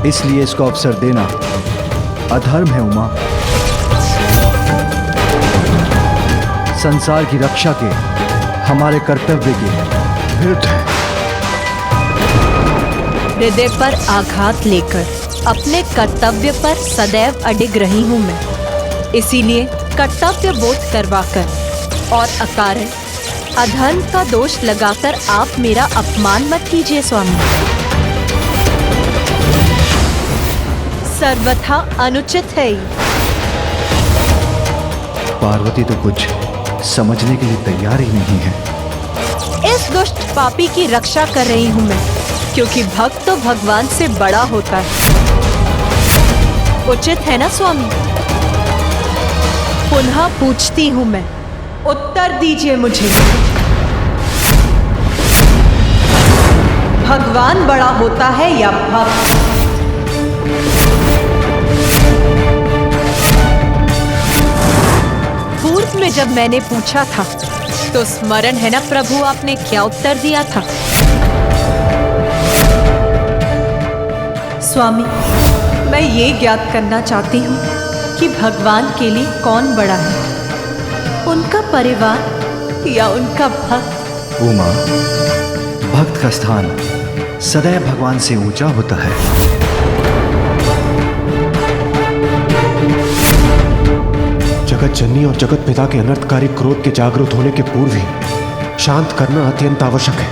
इसलिए इसको अवसर देना अधर्म है उमा। संसार की रक्षा के हमारे कर्तव्य के विरुद्ध है। हृदय पर आघात लेकर अपने कर्तव्य पर सदैव अडिग रही हूँ मैं। इसीलिए कर्तव्य बोध करवाकर और अकारण अधर्म का दोष लगाकर आप मेरा अपमान मत कीजिए स्वामी। सर्वथा अनुचित है ये। पार्वती तो कुछ समझने के लिए तैयार ही नहीं है। इस दुष्ट पापी की रक्षा कर रही हूँ मैं, क्योंकि भक्त तो भगवान से बड़ा होता है। उचित है ना स्वामी? पुनः पूछती हूँ मैं, उत्तर दीजिए मुझे। भगवान बड़ा होता है या भक्त? पूर्व में जब मैंने पूछा था तो स्मरण है ना प्रभु, आपने क्या उत्तर दिया था? स्वामी, मैं ये ज्ञात करना चाहती हूँ कि भगवान के लिए कौन बड़ा है, उनका परिवार या उनका भक्त? उमा, भक्त का स्थान सदैव भगवान से ऊंचा होता है। जगत जननी और जगत पिता के अनर्थकारी क्रोध के जागृत होने के पूर्व ही शांत करना अत्यंत आवश्यक है।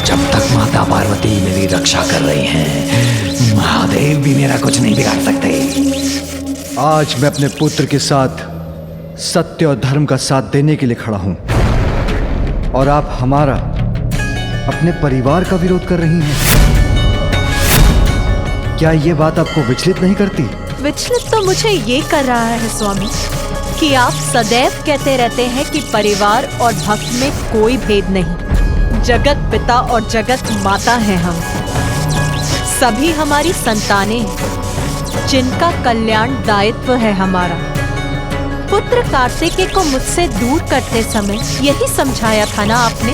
जब तक माता पार्वती मेरी रक्षा कर रही हैं, महादेव भी मेरा कुछ नहीं बिगाड़ सकते। आज मैं अपने पुत्र के साथ सत्य और धर्म का साथ देने के लिए खड़ा हूं, और आप हमारा, अपने परिवार का विरोध कर रही हैं। क्या ये बात आपको विचलित नहीं करती? विचलित तो मुझे ये कर रहा है स्वामी कि आप सदैव कहते रहते हैं कि परिवार और भक्त में कोई भेद नहीं। जगत पिता और जगत माता हैं हम। सभी हमारी संतानें हैं, जिनका कल्याण दायित्व है हमारा। पुत्र कार्तिकेय को मुझसे दूर करते समय यही समझाया था ना आपने,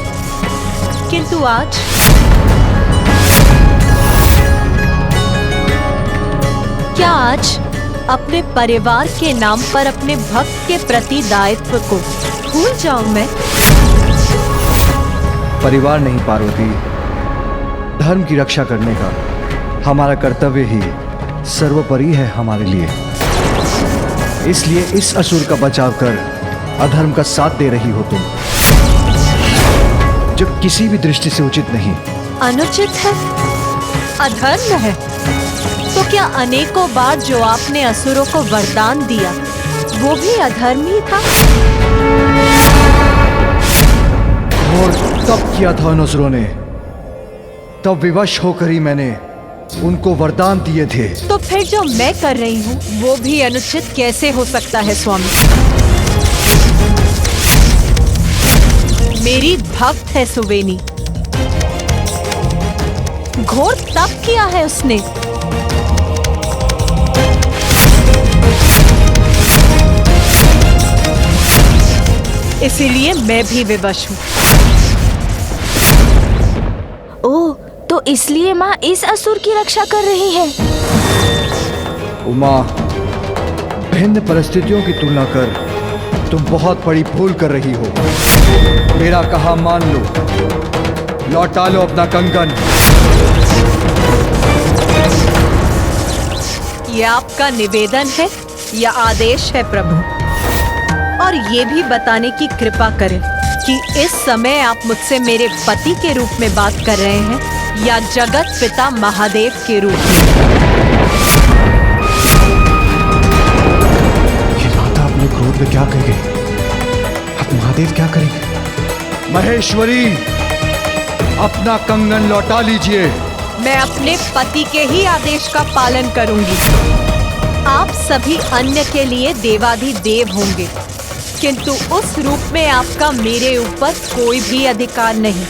किंतु आज क्या आज अपने परिवार के नाम पर अपने भक्त के प्रति दायित्व को भूल जाऊं मैं? परिवार नहीं पार्वती, धर्म की रक्षा करने का हमारा कर्तव्य ही सर्वोपरि है हमारे लिए। इसलिए इस असुर का बचाव कर अधर्म का साथ दे रही हो तुम, जो किसी भी दृष्टि से उचित नहीं। अनुचित है, अधर्म है। तो क्या अनेकों बार जो आपने असुरों को वरदान दिया वो भी अधर्म ही था? और तब किया था उन असुरों ने, तब विवश होकर ही मैंने उनको वरदान दिए थे। तो फिर जो मैं कर रही हूँ वो भी अनुचित कैसे हो सकता है स्वामी? मेरी भक्त है सुवेनी, घोर तप किया है उसने। इसीलिए मैं भी विवश हूँ। ओह, तो इसलिए माँ इस असुर की रक्षा कर रही है। उमा, भिन्न परिस्थितियों की तुलना कर तुम बहुत बड़ी भूल कर रही हो। मेरा कहा मान लो, लौटा लो अपना कंगन। ये आपका निवेदन है या आदेश है प्रभु? और ये भी बताने की कृपा करें कि इस समय आप मुझसे मेरे पति के रूप में बात कर रहे हैं या जगत पिता महादेव के रूप में? ये माता अपने क्रोध में क्या कह गई? अब महादेव क्या करेंगे? महेश्वरी, अपना कंगन लौटा लीजिए। मैं अपने पति के ही आदेश का पालन करूंगी। आप सभी अन्य के लिए देवाधिदेव होंगे, किंतु उस रूप में आपका मेरे ऊपर कोई भी अधिकार नहीं।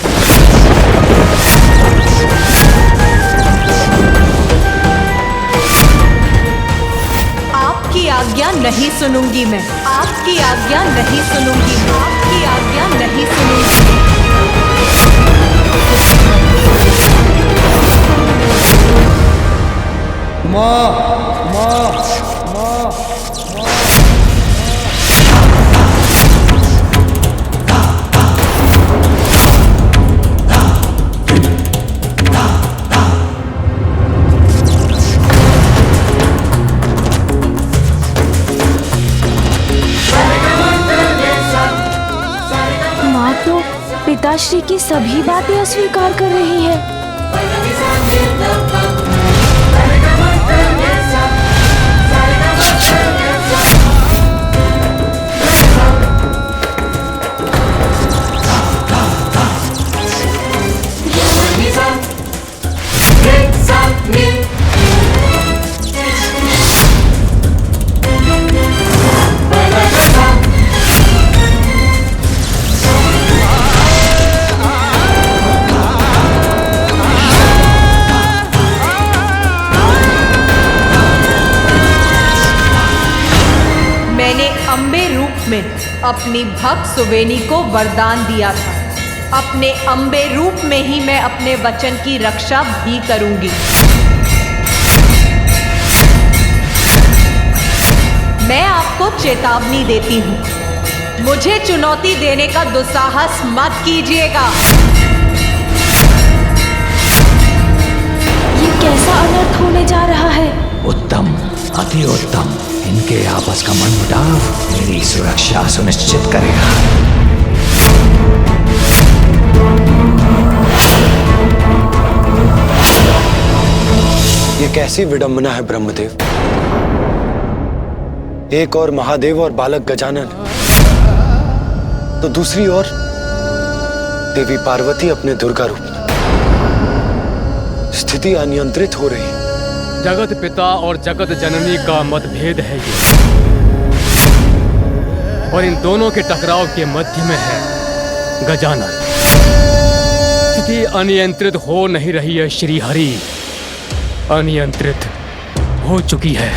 आपकी आज्ञा नहीं सुनूंगी मैं, आपकी आज्ञा नहीं सुनूंगी मैं, आपकी आज्ञा नहीं सुनूंगी। माँ माँ माँ माँ तो पिताश्री की सभी बातें अस्वीकार कर रही है। अम्बे रूप में अपनी भक्त सुवेनी को वरदान दिया था। अपने अम्बे रूप में ही मैं अपने वचन की रक्षा भी करूंगी। मैं आपको चेतावनी देती हूँ, मुझे चुनौती देने का दुस्साहस मत कीजिएगा। ये कैसा अनर्थ होने जा रहा है? उत्तम, अति उत्तम। इनके आपस का मनमुटाव मेरी सुरक्षा सुनिश्चित करेगा। ये कैसी विडंबना है ब्रह्मदेव। एक और महादेव और बालक गजानन, तो दूसरी ओर देवी पार्वती अपने दुर्गा रूप में। स्थिति अनियंत्रित हो रही है। जगत पिता और जगत जननी का मतभेद है ये, और इन दोनों के टकराव के मध्य में है गजानन। स्थिति अनियंत्रित हो नहीं रही है श्री हरि, अनियंत्रित हो चुकी है।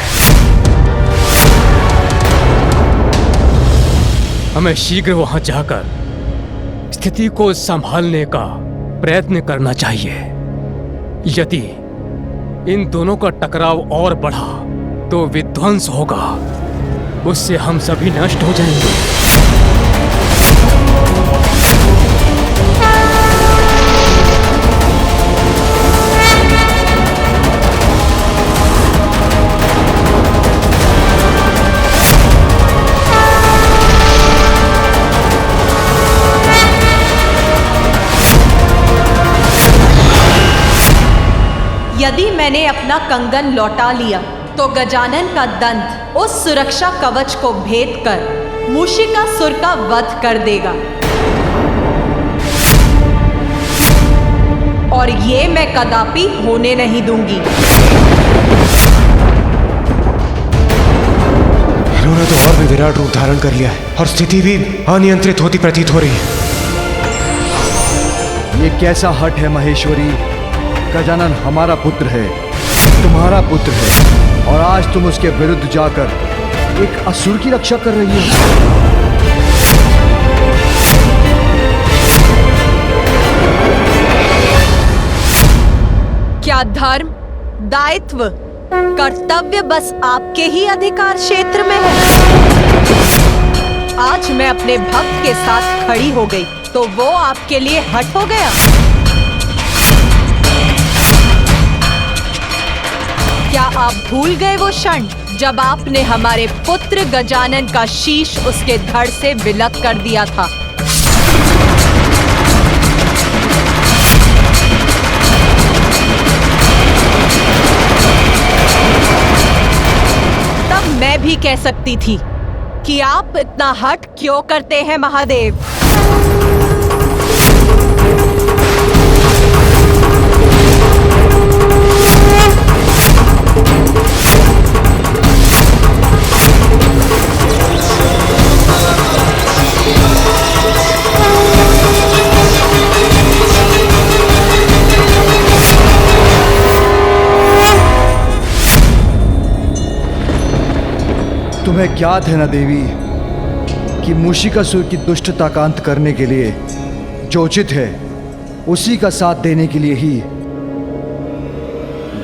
हमें शीघ्र वहां जाकर स्थिति को संभालने का प्रयत्न करना चाहिए। यदि इन दोनों का टकराव और बढ़ा तो विध्वंस होगा, उससे हम सभी नष्ट हो जाएंगे। यदि मैंने अपना कंगन लौटा लिया तो गजानन का दंत उस सुरक्षा कवच को भेद कर मूषिकासुर का वध कर देगा, और ये मैं कदापि होने नहीं दूंगी। इन्होंने तो और भी विराट रूप धारण कर लिया है और स्थिति भी अनियंत्रित होती प्रतीत हो रही है। ये कैसा हठ है महेश्वरी। गजानन हमारा पुत्र है, तुम्हारा पुत्र है, और आज तुम उसके विरुद्ध जाकर एक असुर की रक्षा कर रही हो। क्या धर्म, दायित्व, कर्तव्य बस आपके ही अधिकार क्षेत्र में है? आज मैं अपने भक्त के साथ खड़ी हो गई तो वो आपके लिए हट हो गया? क्या आप भूल गए वो क्षण जब आपने हमारे पुत्र गजानन का शीश उसके धड़ से विलग कर दिया था? तब मैं भी कह सकती थी कि आप इतना हठ क्यों करते हैं महादेव। तुम्हें ज्ञात है ना देवी कि मूषिकासुर की दुष्टता का अंत करने के लिए जो उचित है उसी का साथ देने के लिए ही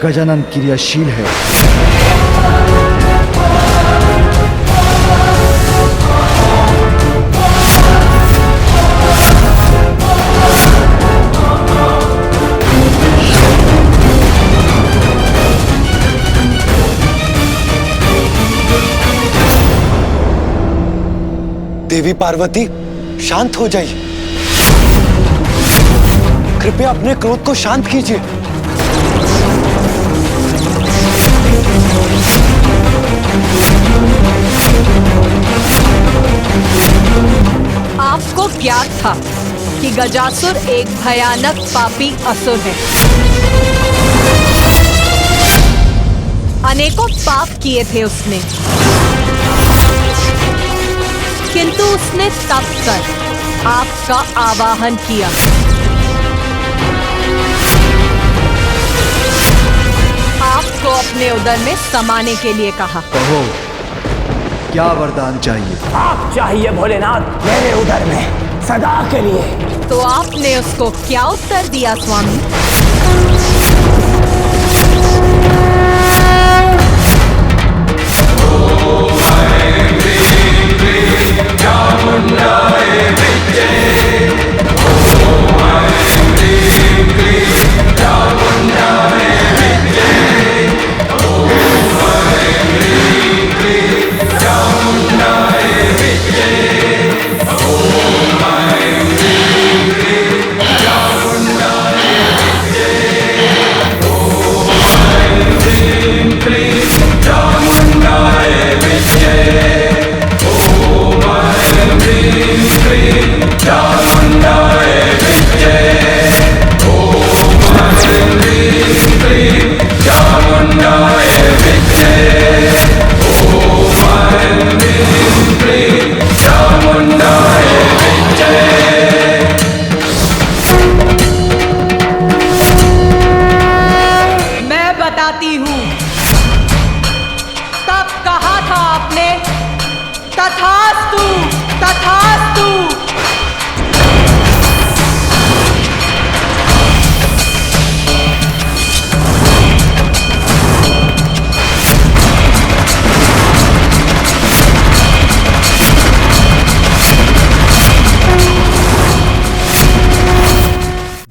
गजानन क्रियाशील है। देवी पार्वती, शांत हो जाइए। कृपया अपने क्रोध को शांत कीजिए। आपको ज्ञात था कि गजासुर एक भयानक पापी असुर है। अनेकों पाप किए थे उसने, किंतु उसने तप कर आपका आवाहन किया। आपको अपने उदर में समाने के लिए कहा। कहो, क्या वरदान चाहिए? आप चाहिए भोलेनाथ मेरे उदर में सदा के लिए। तो आपने उसको क्या उत्तर दिया स्वामी?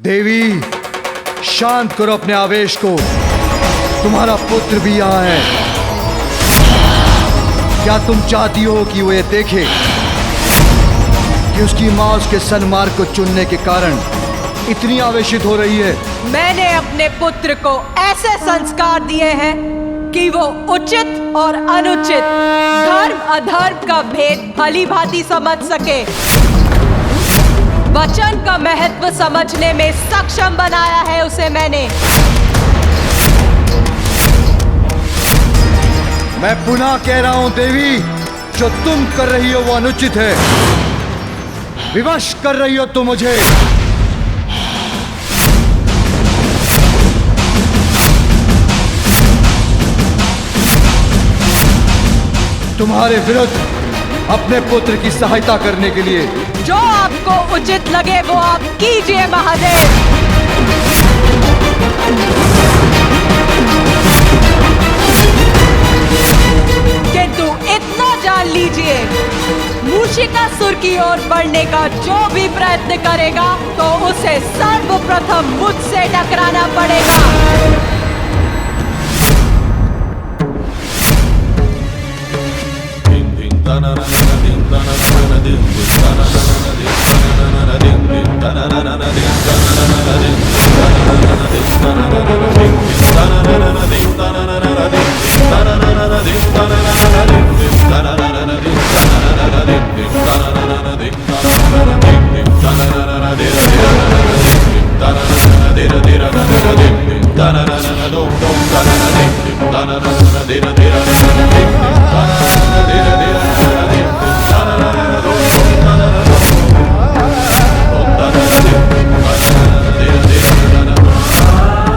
देवी, शांत करो अपने आवेश को। तुम्हारा पुत्र भी यहाँ है। क्या तुम चाहती हो कि वो ये देखे कि उसकी माँ उसके सन्मार्ग को चुनने के कारण इतनी आवेशित हो रही है? मैंने अपने पुत्र को ऐसे संस्कार दिए हैं कि वो उचित और अनुचित, धर्म अधर्म का भेद भली भांति समझ सके। वचन का महत्व समझने में सक्षम बनाया है उसे मैंने। मैं पुनः कह रहा हूं देवी, जो तुम कर रही हो वो अनुचित है। विवश कर रही हो तुम मुझे। तुम्हारे विरुद्ध अपने पुत्र की सहायता करने के लिए जो आपको उचित लगे वो आप कीजिए महादेव। किंतु इतना जान लीजिए, मूषिकासुर की ओर बढ़ने का जो भी प्रयत्न करेगा तो उसे सर्वप्रथम मुझसे टकराना पड़ेगा।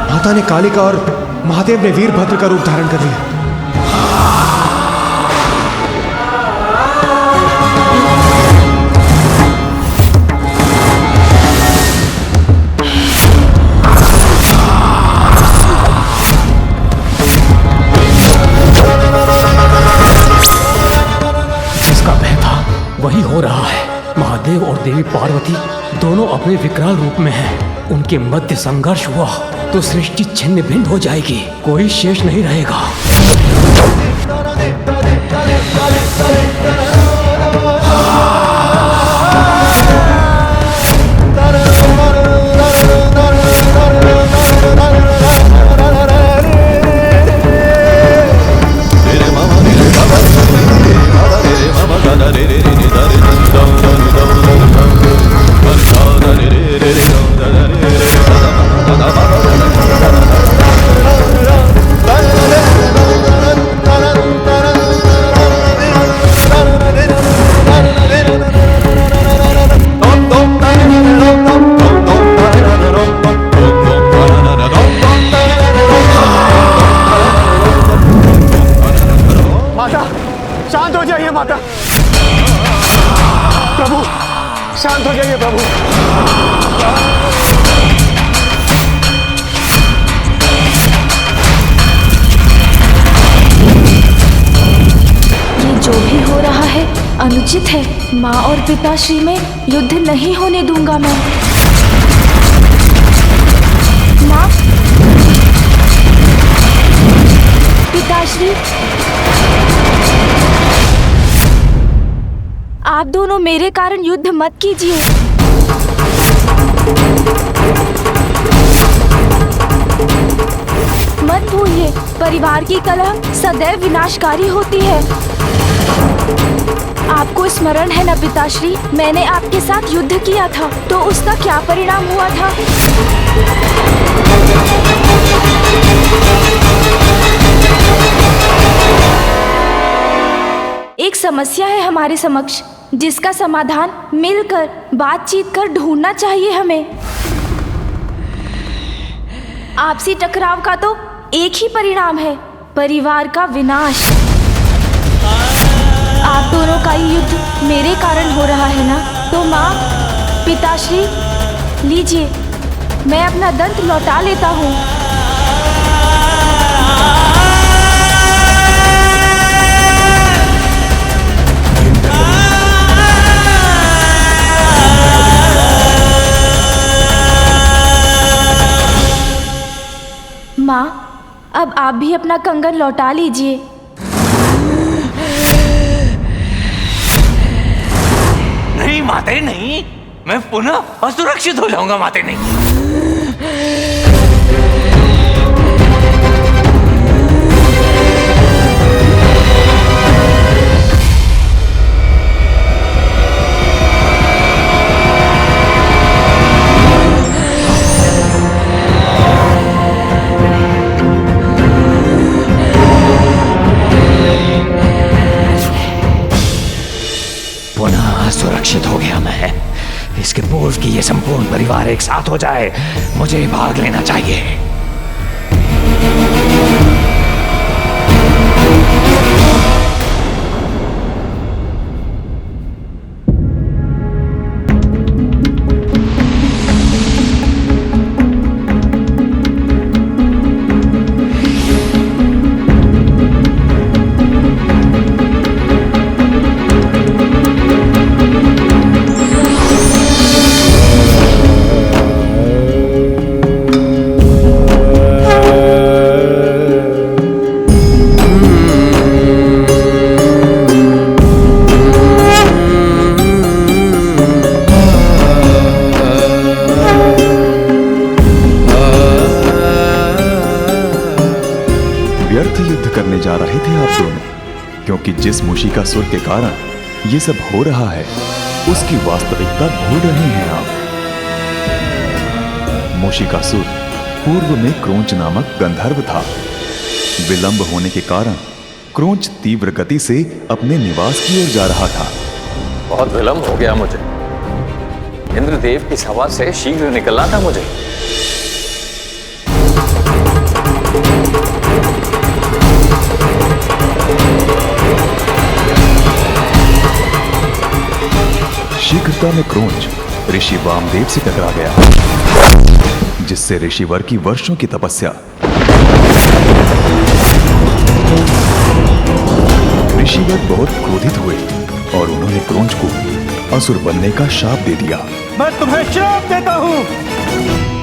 माता ने कालिका और महादेव ने वीरभद्र का रूप धारण कर लिया। वही हो रहा है। महादेव और देवी पार्वती दोनों अपने विकराल रूप में हैं। उनके मध्य संघर्ष हुआ तो सृष्टि छिन्न भिन्न हो जाएगी, कोई शेष नहीं रहेगा। माता, शांत हो जाइए माता। प्रभु, शांत हो जाइए प्रभु। ये जो भी हो रहा है अनुचित है। माँ और पिताश्री में युद्ध नहीं होने दूंगा मैं। माँ, पिताश्री, आप दोनों मेरे कारण युद्ध मत कीजिए। मत भूलिए, परिवार की कलह सदैव विनाशकारी होती है। आपको स्मरण है न पिताश्री, मैंने आपके साथ युद्ध किया था तो उसका क्या परिणाम हुआ था? एक समस्या है हमारे समक्ष, जिसका समाधान मिलकर बातचीत कर ढूंढना चाहिए हमें। आपसी टकराव का तो एक ही परिणाम है, परिवार का विनाश। आप दोनों का ही युद्ध मेरे कारण हो रहा है ना, तो माँ, पिताश्री, लीजिए, मैं अपना दंत लौटा लेता हूँ। माँ, अब आप भी अपना कंगन लौटा लीजिए। नहीं माते नहीं, मैं पुनः असुरक्षित हो जाऊंगा माते नहीं। सुरक्षित हो गया मैं। इसके पूर्व कि ये संपूर्ण परिवार एक साथ हो जाए, मुझे भाग लेना चाहिए। करने जा रहे थे आप दोनों, क्योंकि जिस मूषिकासुर के कारण ये सब हो रहा है उसकी वास्तविकता भूल रहे हैं आप। मूषिकासुर पूर्व में क्रोंच नामक गंधर्व था। विलंब होने के कारण क्रोंच तीव्र गति से अपने निवास की ओर जा रहा था। बहुत विलंब हो गया मुझे। इंद्रदेव की सभा से शीघ्र निकलना था मुझे। शीघ्रता में क्रोंच ऋषि वामदेव से टकरा गया, जिससे ऋषिवर की वर्षों की तपस्या। ऋषिवर बहुत क्रोधित हुए और उन्होंने क्रोंच को असुर बनने का शाप दे दिया। मैं तुम्हें श्राप देता हूँ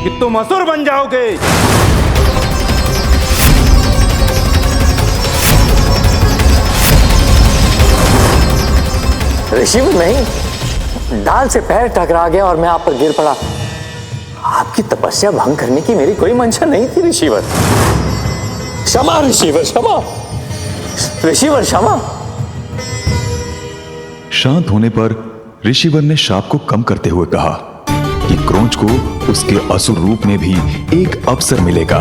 कि तुम असुर बन जाओगे। ऋषिवर नहीं, डाल से पैर टकरा गया और मैं आप पर गिर पड़ा। आपकी तपस्या भंग करने की मेरी कोई मंशा नहीं थी ऋषिवर। क्षमा ऋषिवर, क्षमा ऋषिवर, क्षमा। शांत होने पर ऋषिवर ने शाप को कम करते हुए कहा कि क्रोंच को उसके असुर रूप में भी एक अवसर मिलेगा।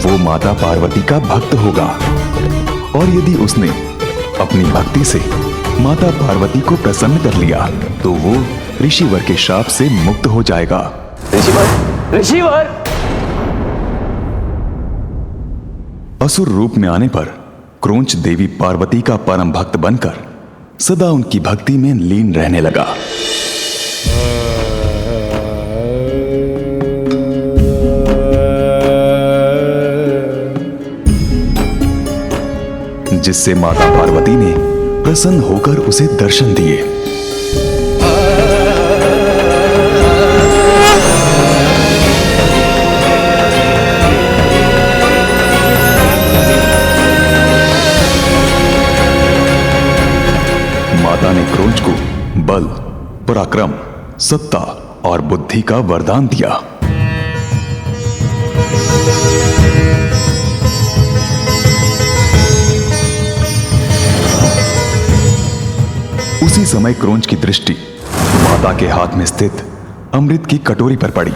वो माता पार्वती का भक्त होगा और यदि उसने अपनी भक्ति से माता पार्वती को प्रसन्न कर लिया तो वो ऋषिवर के शाप से मुक्त हो जाएगा। ऋषिवर, ऋषिवर। असुर रूप में आने पर क्रोंच देवी पार्वती का परम भक्त बनकर सदा उनकी भक्ति में लीन रहने लगा। जिससे माता पार्वती ने प्रसन्न होकर उसे दर्शन दिए। माता ने क्रोंच को बल, पराक्रम, सत्ता और बुद्धि का वरदान दिया। उसी समय क्रोंच की दृष्टि माता के हाथ में स्थित अमृत की कटोरी पर पड़ी,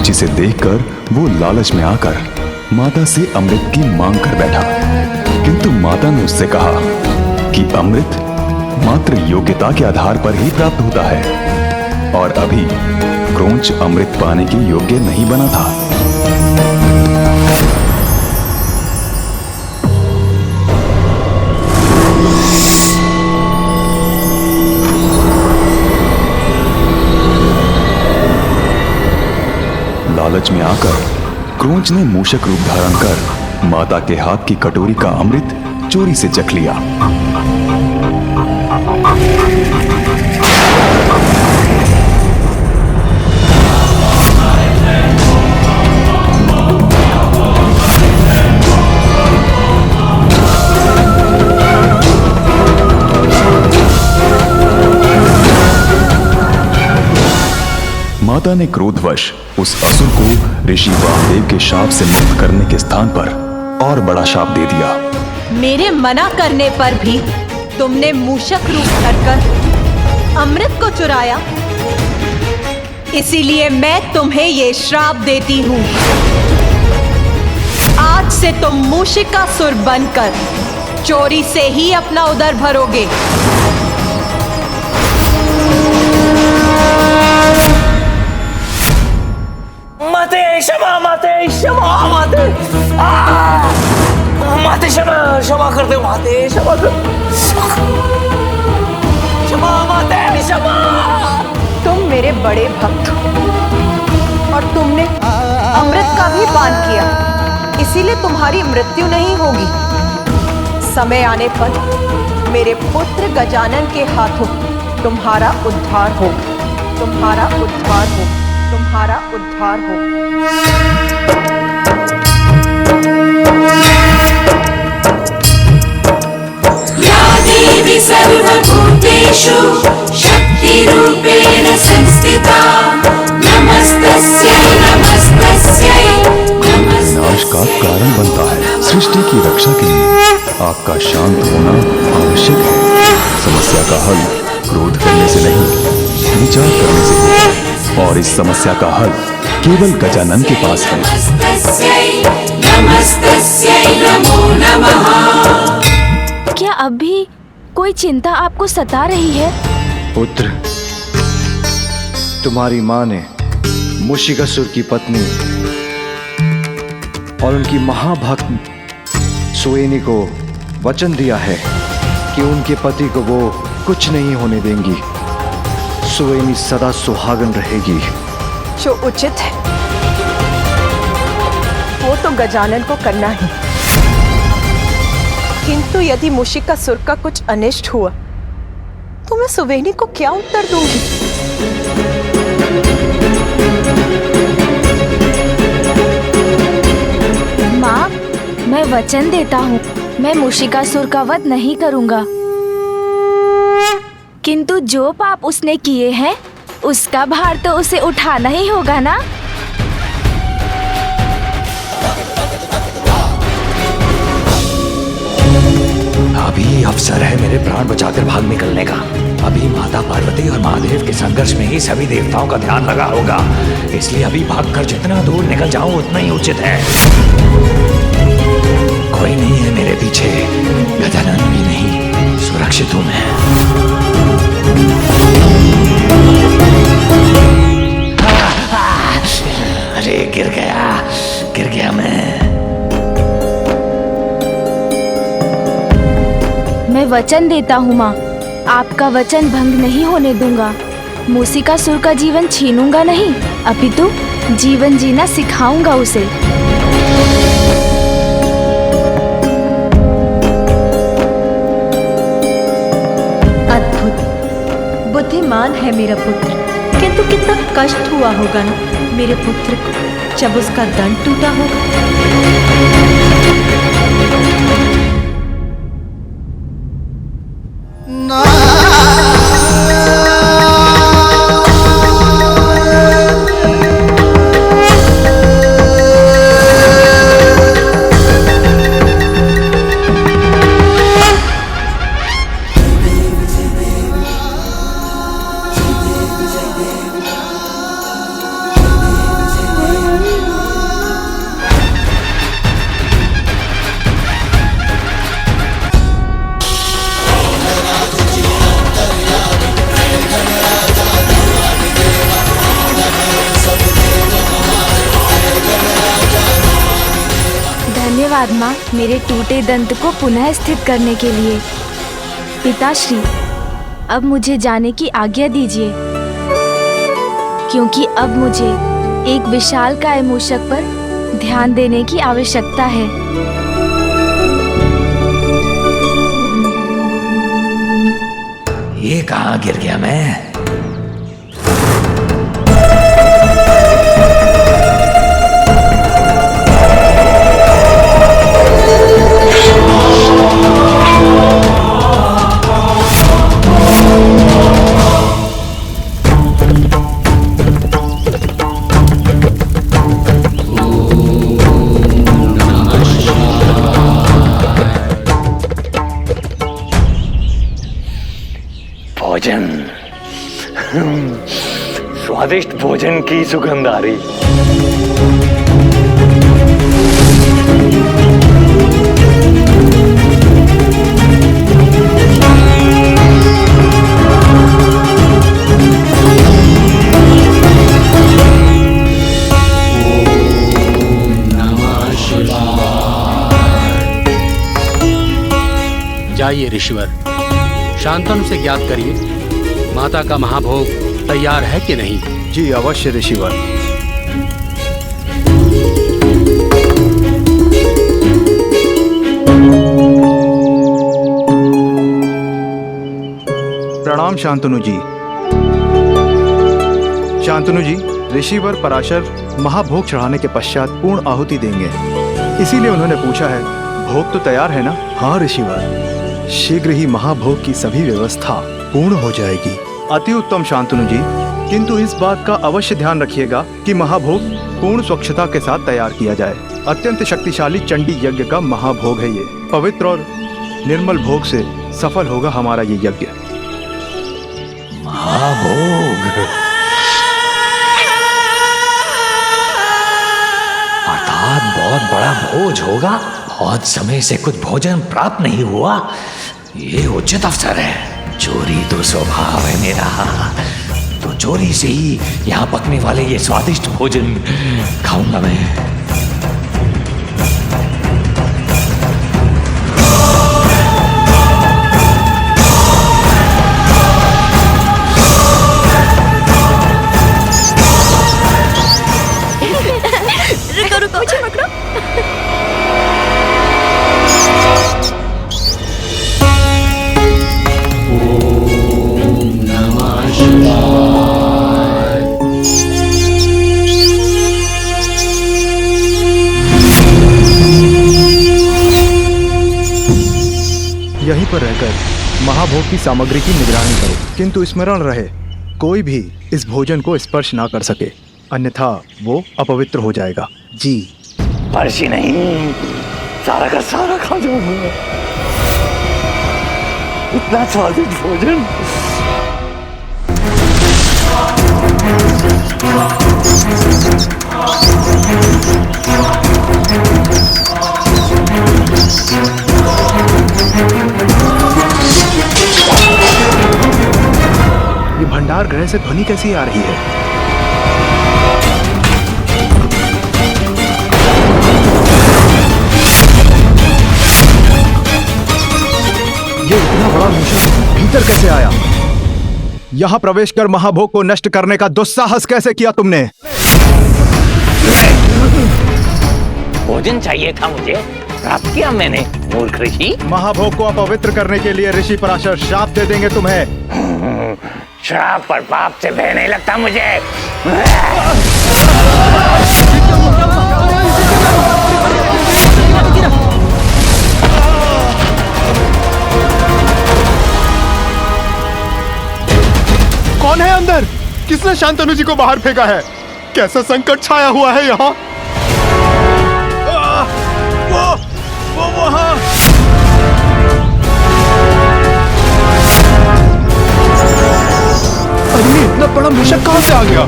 जिसे देखकर वो लालच में आकर माता से अमृत की मांग कर बैठा। किंतु माता ने उससे कहा कि अमृत मात्र योग्यता के आधार पर ही प्राप्त होता है और अभी क्रोंच अमृत पाने के योग्य नहीं बना था। लालच में आकर क्रोंच ने मूषक रूप धारण कर माता के हाथ की कटोरी का अमृत चोरी से चख लिया। माता ने क्रोधवश उस असुर को ऋषि वामदेव के शाप से मुक्त करने के स्थान पर और बड़ा शाप दे दिया। मेरे मना करने पर भी तुमने मूषक रूप धरकर अमृत को चुराया, इसीलिए मैं तुम्हें ये श्राप देती हूँ। आज से तुम मूषिकासुर बनकर चोरी से ही अपना उदर भरोगे। माते क्षमा, माते क्षमा, माते माते क्षमा, क्षमा कर दे माते, क्षमा कर, क्षमा माते, क्षमा। तुम मेरे बड़े भक्त हो और तुमने अमृत का भी पान किया, इसीलिए तुम्हारी मृत्यु नहीं होगी। समय आने पर मेरे पुत्र गजानन के हाथों तुम्हारा उद्धार होगा, तुम्हारा उद्धार होगा, तुम्हारा उद्धार हो। या देवी सर्वभूतेषु शक्तिरूपेण संस्थिता नमस्तस्यै नमस्तस्यै विनाश का कारण बनता है। सृष्टि की रक्षा के लिए आपका शांत होना आवश्यक है। समस्या का हल क्रोध करने से नहीं, विचार करने से होगा और इस समस्या का हल केवल गजानन के पास है। क्या अब भी कोई चिंता आपको सता रही है? पुत्र, तुम्हारी माँ ने मूषिकासुर की पत्नी और उनकी महाभक्त सुएनी को वचन दिया है कि उनके पति को वो कुछ नहीं होने देंगी। सुएनी सदा सुहागन रहेगी। जो उचित है वो तो गजानन को करना ही। किंतु यदि मूषिकासुर का कुछ अनिष्ट हुआ तो मैं सुवेनी को क्या उत्तर दूंगी? माँ, मैं वचन देता हूँ, मैं मूषिकासुर का वध नहीं करूँगा। किंतु जो पाप उसने किए हैं, उसका भार तो उसे उठाना ही होगा ना। अभी अवसर है मेरे प्राण बचाकर भाग निकलने का। अभी माता पार्वती और महादेव के संघर्ष में ही सभी देवताओं का ध्यान लगा होगा, इसलिए अभी भागकर जितना दूर निकल जाऊं उतना ही उचित है। कोई नहीं है मेरे पीछे, गजानन भी नहीं, सुरक्षित हूं मैं। अरे गिर गया मैं वचन देता हूँ माँ, आपका वचन भंग नहीं होने दूंगा। मूषिकासुर का जीवन छीनूंगा नहीं, अपितु जीवन जीना सिखाऊंगा उसे। अद्भुत, बुद्धिमान है मेरा पुत्र, किंतु कितना कष्ट हुआ होगा ना मेरे पुत्र को जब उसका दंड टूटा होगा। धन्यवाद माँ, मेरे टूटे दंत को पुनः स्थित करने के लिए। पिताश्री, अब मुझे जाने की आज्ञा दीजिए, क्योंकि अब मुझे एक विशालकाय मूषक पर ध्यान देने की आवश्यकता है। ये कहाँ गिर गया मैं? भोजन, स्वादिष्ट भोजन की सुगंध आ रही। जाइए ऋषिवर, शांतनु से ज्ञात करिए माता का महाभोग तैयार है कि नहीं। जी अवश्य ऋषिवर। प्रणाम शांतनु जी। शांतनु जी, ऋषिवर पराशर महाभोग चढ़ाने के पश्चात पूर्ण आहुति देंगे, इसीलिए उन्होंने पूछा है भोग तो तैयार है ना? हाँ ऋषिवर, शीघ्र ही महाभोग की सभी व्यवस्था पूर्ण हो जाएगी। अति उत्तम शांतनु जी, किंतु इस बात का अवश्य ध्यान रखिएगा कि महाभोग पूर्ण स्वच्छता के साथ तैयार किया जाए। अत्यंत शक्तिशाली चंडी यज्ञ का महाभोग है ये। पवित्र और निर्मल भोग से सफल होगा हमारा ये यज्ञ। महाभोग अर्थात बहुत बड़ा भोज होगा। बहुत समय से कुछ भोजन प्राप्त नहीं हुआ, ये उचित अवसर है। चोरी तो स्वभाव है मेरा, तो चोरी से ही यहाँ पकने वाले ये स्वादिष्ट भोजन खाऊंगा मैं। रुको रुको, मुझे पकड़ो। यहीं पर रहकर महाभोग की सामग्री की निगरानी करो, किंतु स्मरण रहे कोई भी इस भोजन को स्पर्श ना कर सके, अन्यथा वो अपवित्र हो जाएगा। जी। स्पर्श ही नहीं, सारा का सारा खा जाऊंगा। इतना स्वादिष्ट भोजन। ये भंडार गृह से ध्वनि कैसी आ रही है? ये इतना बड़ा मूषक भीतर कैसे आया? यहाँ प्रवेश कर महाभोग को नष्ट करने का दुस्साहस कैसे किया तुमने? भोजन चाहिए था मुझे, प्राप्त किया मैंने, मूर्ख ऋषि। महाभोग को अपवित्र करने के लिए ऋषि पराशर श्राप दे देंगे तुम्हें। श्राप पर पाप से भय नहीं लगता मुझे। कौन है अंदर? किसने शांतनु जी को बाहर फेंका है? कैसा संकट छाया हुआ है यहाँ? वो वहाँ। अरे इतना बड़ा मूषक कहाँ से आ गया?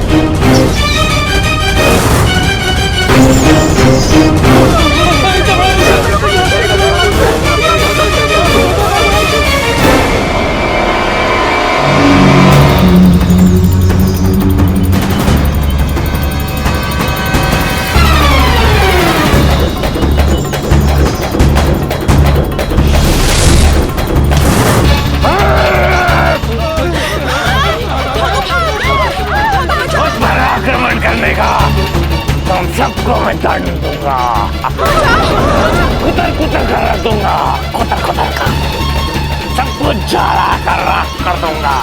तुम सबको मैं दंड दूंगा, कुतर कुतर कर रख दूंगा, कुतर कुतर कर सबको जला कर राख कर दूंगा।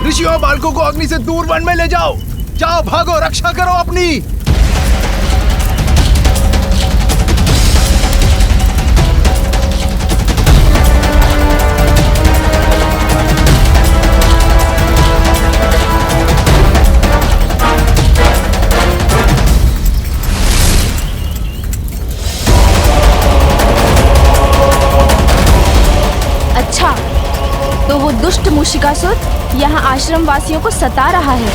ऋषियों, बालकों को अग्नि से दूर वन में ले जाओ। जाओ, भागो, रक्षा करो अपनी। अच्छा, तो वो दुष्ट मूषिकासुर यहाँ आश्रम वासियों को सता रहा है।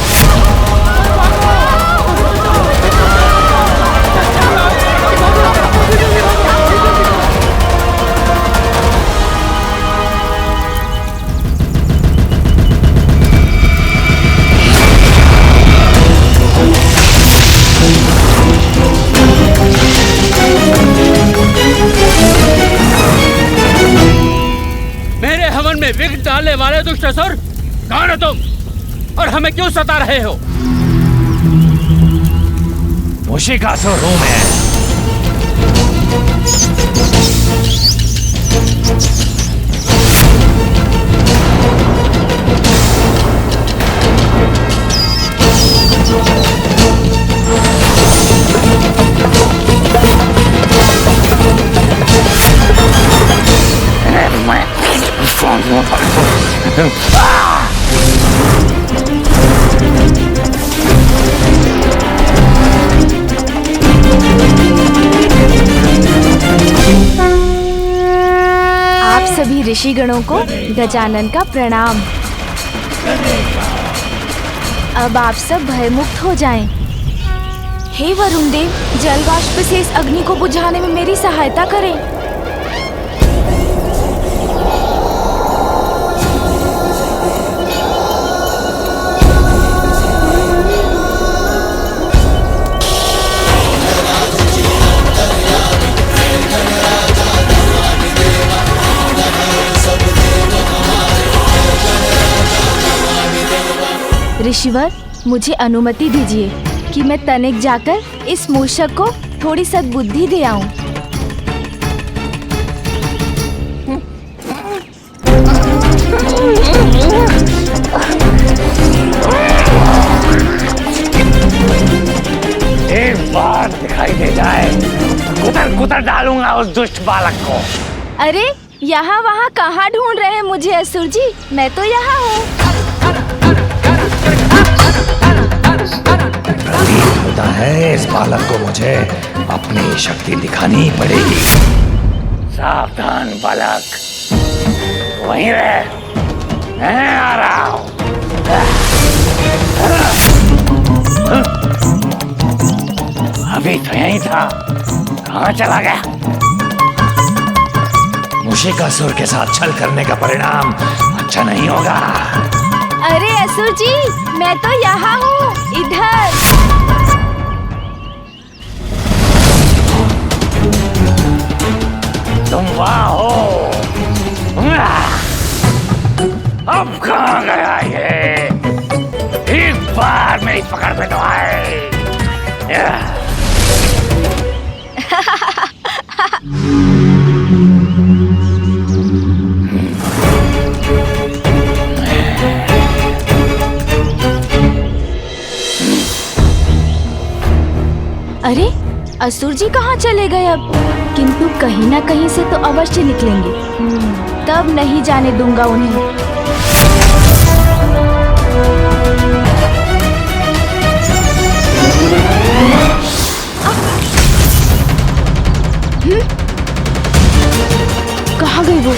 मेरे हवन में विघ्न डालने वाले दुष्ट असुर, कौन हो तुम और हमें क्यों सता रहे हो? मूषिकासुर हूं मैं। आप सभी ऋषिगणों को गजानन का प्रणाम। अब आप सब भयमुक्त हो जाएं। हे वरुण देव, जलवाष्प से इस अग्नि को बुझाने में मेरी सहायता करें। ऋषिवर, मुझे अनुमति दीजिए कि कि मैं तनिक जाकर इस मूषक को थोड़ी सद्बुद्धि दे आऊं। एक बार दिखाई दे जाए कुतर कुतर डालूंगा उस दुष्ट बालक को। अरे यहाँ वहाँ कहाँ ढूंढ रहे हैं मुझे असुर जी? मैं तो यहाँ हूँ। प्रतीत होता है इस बालक को मुझे अपनी शक्ति दिखानी ही पड़ेगी। सावधान बालक, वहीं रह, मैं आ रहा हूँ। अभी तो यहीं था, कहाँ चला गया? मूषिकासुर के साथ छल करने का परिणाम अच्छा नहीं होगा। अरे असुर जी, मैं तो यहाँ हूँ, इधर। तुम वहाँ हो? अब कहाँ गया ये? एक बार मेरी पकड़ में तो आए। अरे असुर जी कहाँ चले गए अब? किंतु कहीं ना कहीं से तो अवश्य निकलेंगे। तब नहीं जाने दूंगा उन्हें। कहाँ गई वो?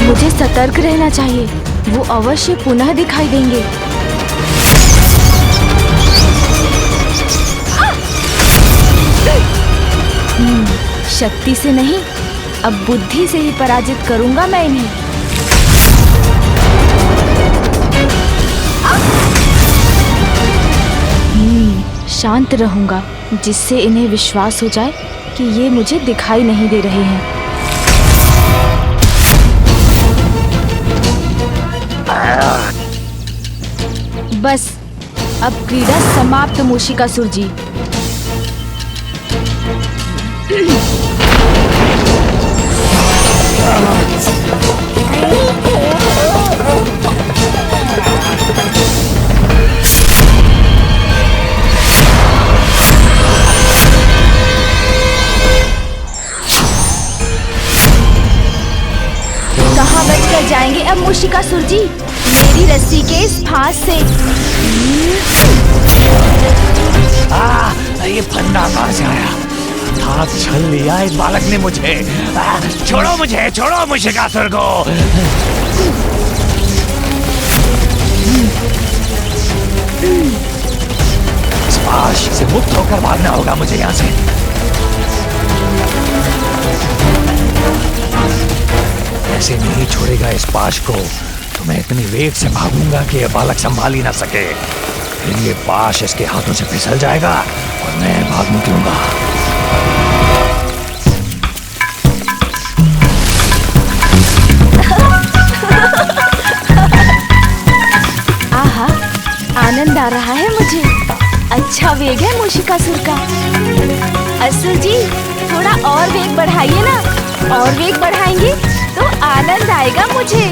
मुझे सतर्क रहना चाहिए, वो अवश्य पुनः दिखाई देंगे। शक्ति से नहीं, अब बुद्धि से ही पराजित करूंगा मैं इन्हें। शांत रहूंगा, जिससे इन्हें विश्वास हो जाए कि ये मुझे दिखाई नहीं दे रहे हैं। बस अब क्रीड़ा समाप्त मूषिकासुर जी। कहाँ बचकर जाएंगे अब मूषिकासुर जी मेरी रस्सी के इस फांस से? ये फंदा कहाँ से आया? हाथ छल लिया इस बालक ने मुझे। छोड़ो मुझे, छोड़ो मूषिकासुर को। स्पाश से मुक्त होकर भागना होगा मुझे यहाँ से। ऐसे नहीं छोड़ेगा इस पाश को, तो मैं इतनी वेग से भागूंगा कि यह बालक संभाल ही ना सके। फिर ये पाश इसके हाथों से फिसल जाएगा और मैं भाग निकलूंगा। आहा, आनंद आ रहा है मुझे। अच्छा वेग है मूषिकासुर का। असुर जी थोड़ा और वेग बढ़ाइए ना, और वेग बढ़ाएंगे तो आनंद आएगा मुझे।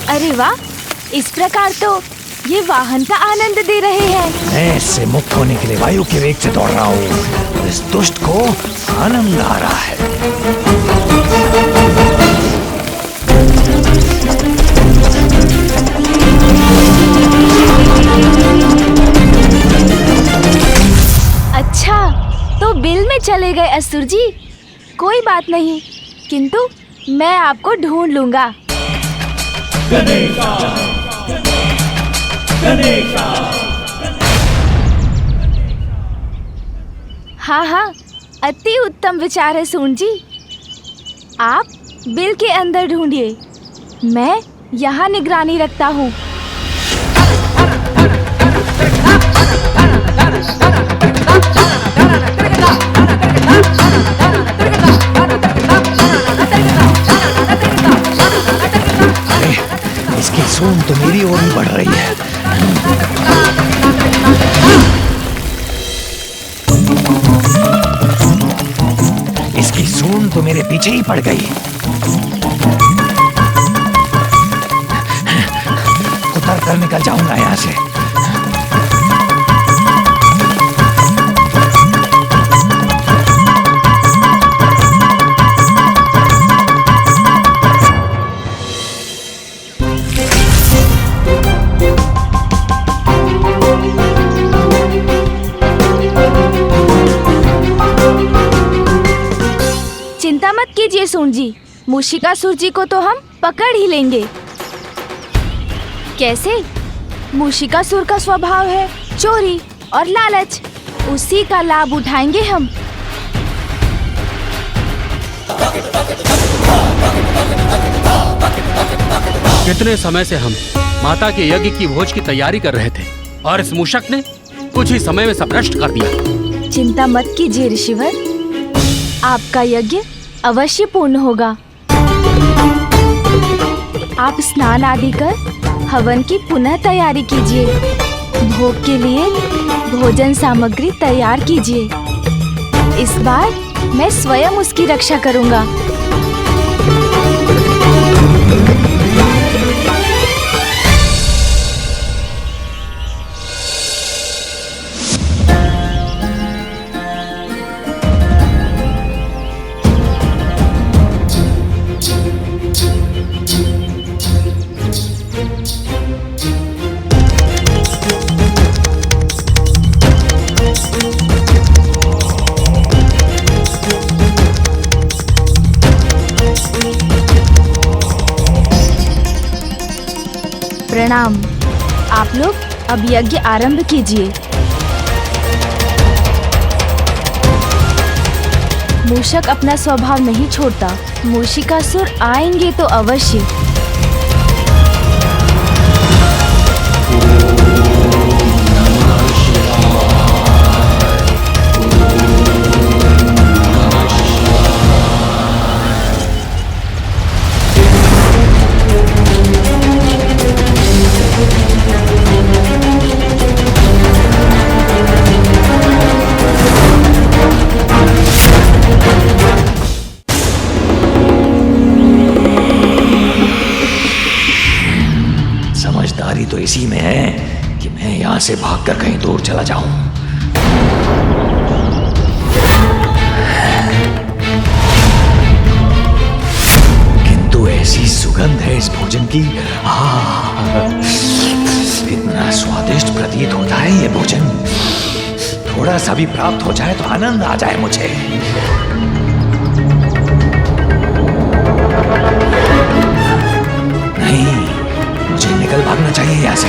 अरे वाह, इस प्रकार तो ये वाहन का आनंद दे रहे हैं। मैं इससे मुक्त होने के लिए वायु के वेग से दौड़ रहा हूँ। इस दुष्ट को आनंद आ रहा है। अच्छा, तो बिल में चले गए असुर जी। कोई बात नहीं, किंतु मैं आपको ढूंढ लूंगा। हाँ हाँ, अति उत्तम विचार है सून जी। आप बिल के अंदर ढूंढिए, मैं यहाँ निगरानी रखता हूँ। सूंड तो मेरी ओर ही बढ़ रही है। इसकी सूंड तो मेरे पीछे ही पड़ गई। उतर कर निकल जाऊंगा यहां से। चिंता मत कीजिए सूंड जी, मूषिकासुर जी को तो हम पकड़ ही लेंगे। कैसे? मूषिकासुर का स्वभाव है चोरी और लालच, उसी का लाभ उठाएंगे हम। कितने समय से हम माता के यज्ञ की भोज की तैयारी कर रहे थे और इस मूषक ने कुछ ही समय में सब नष्ट कर दिया। चिंता मत कीजिए ऋषिवर, आपका यज्ञ अवश्य पूर्ण होगा। आप स्नान आदि कर हवन की पुनः तैयारी कीजिए। भोग के लिए भोजन सामग्री तैयार कीजिए। इस बार मैं स्वयं उसकी रक्षा करूंगा। प्रणाम। आप लोग अब यज्ञ आरंभ कीजिए। मूषक अपना स्वभाव नहीं छोड़ता, मूषिकासुर आएंगे तो अवश्य। तो इसी में है कि मैं यहां से भागकर कहीं दूर चला जाऊं। किंतु ऐसी सुगंध है इस भोजन की, इतना स्वादिष्ट प्रतीत होता है ये भोजन। थोड़ा सा भी प्राप्त हो जाए तो आनंद आ जाए मुझे। नहीं, मुझे निकल भागना चाहिए यहाँ से।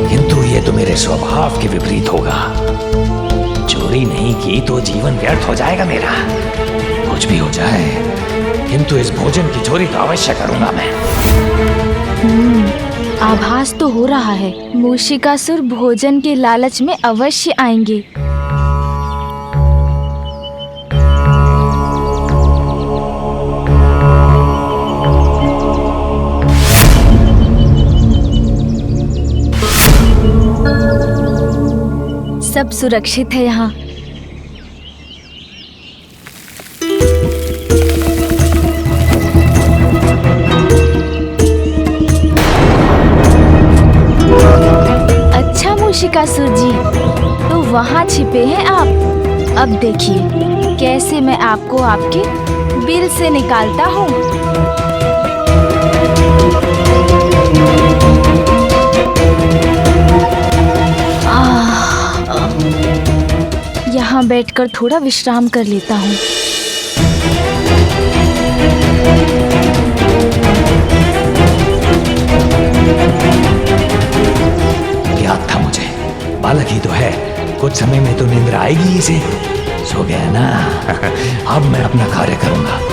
किंतु ये तो मेरे स्वभाव के विपरीत होगा। चोरी नहीं की तो जीवन व्यर्थ हो जाएगा मेरा। कुछ भी हो जाए, किंतु इस भोजन की चोरी तो अवश्य करूंगा मैं। आभास तो हो रहा है मूषिकासुर भोजन के लालच में अवश्य आएंगे। सब सुरक्षित है यहाँ। अच्छा मूषिकासुर जी, तो वहाँ छिपे हैं आप। अब देखिए कैसे मैं आपको आपके बिल से निकालता हूँ। यहाँ बैठकर थोड़ा विश्राम कर लेता हूँ। याद था मुझे, बालक ही तो है, कुछ समय में तो नींद आएगी इसे। सो गया ना। अब मैं अपना कार्य करूंगा।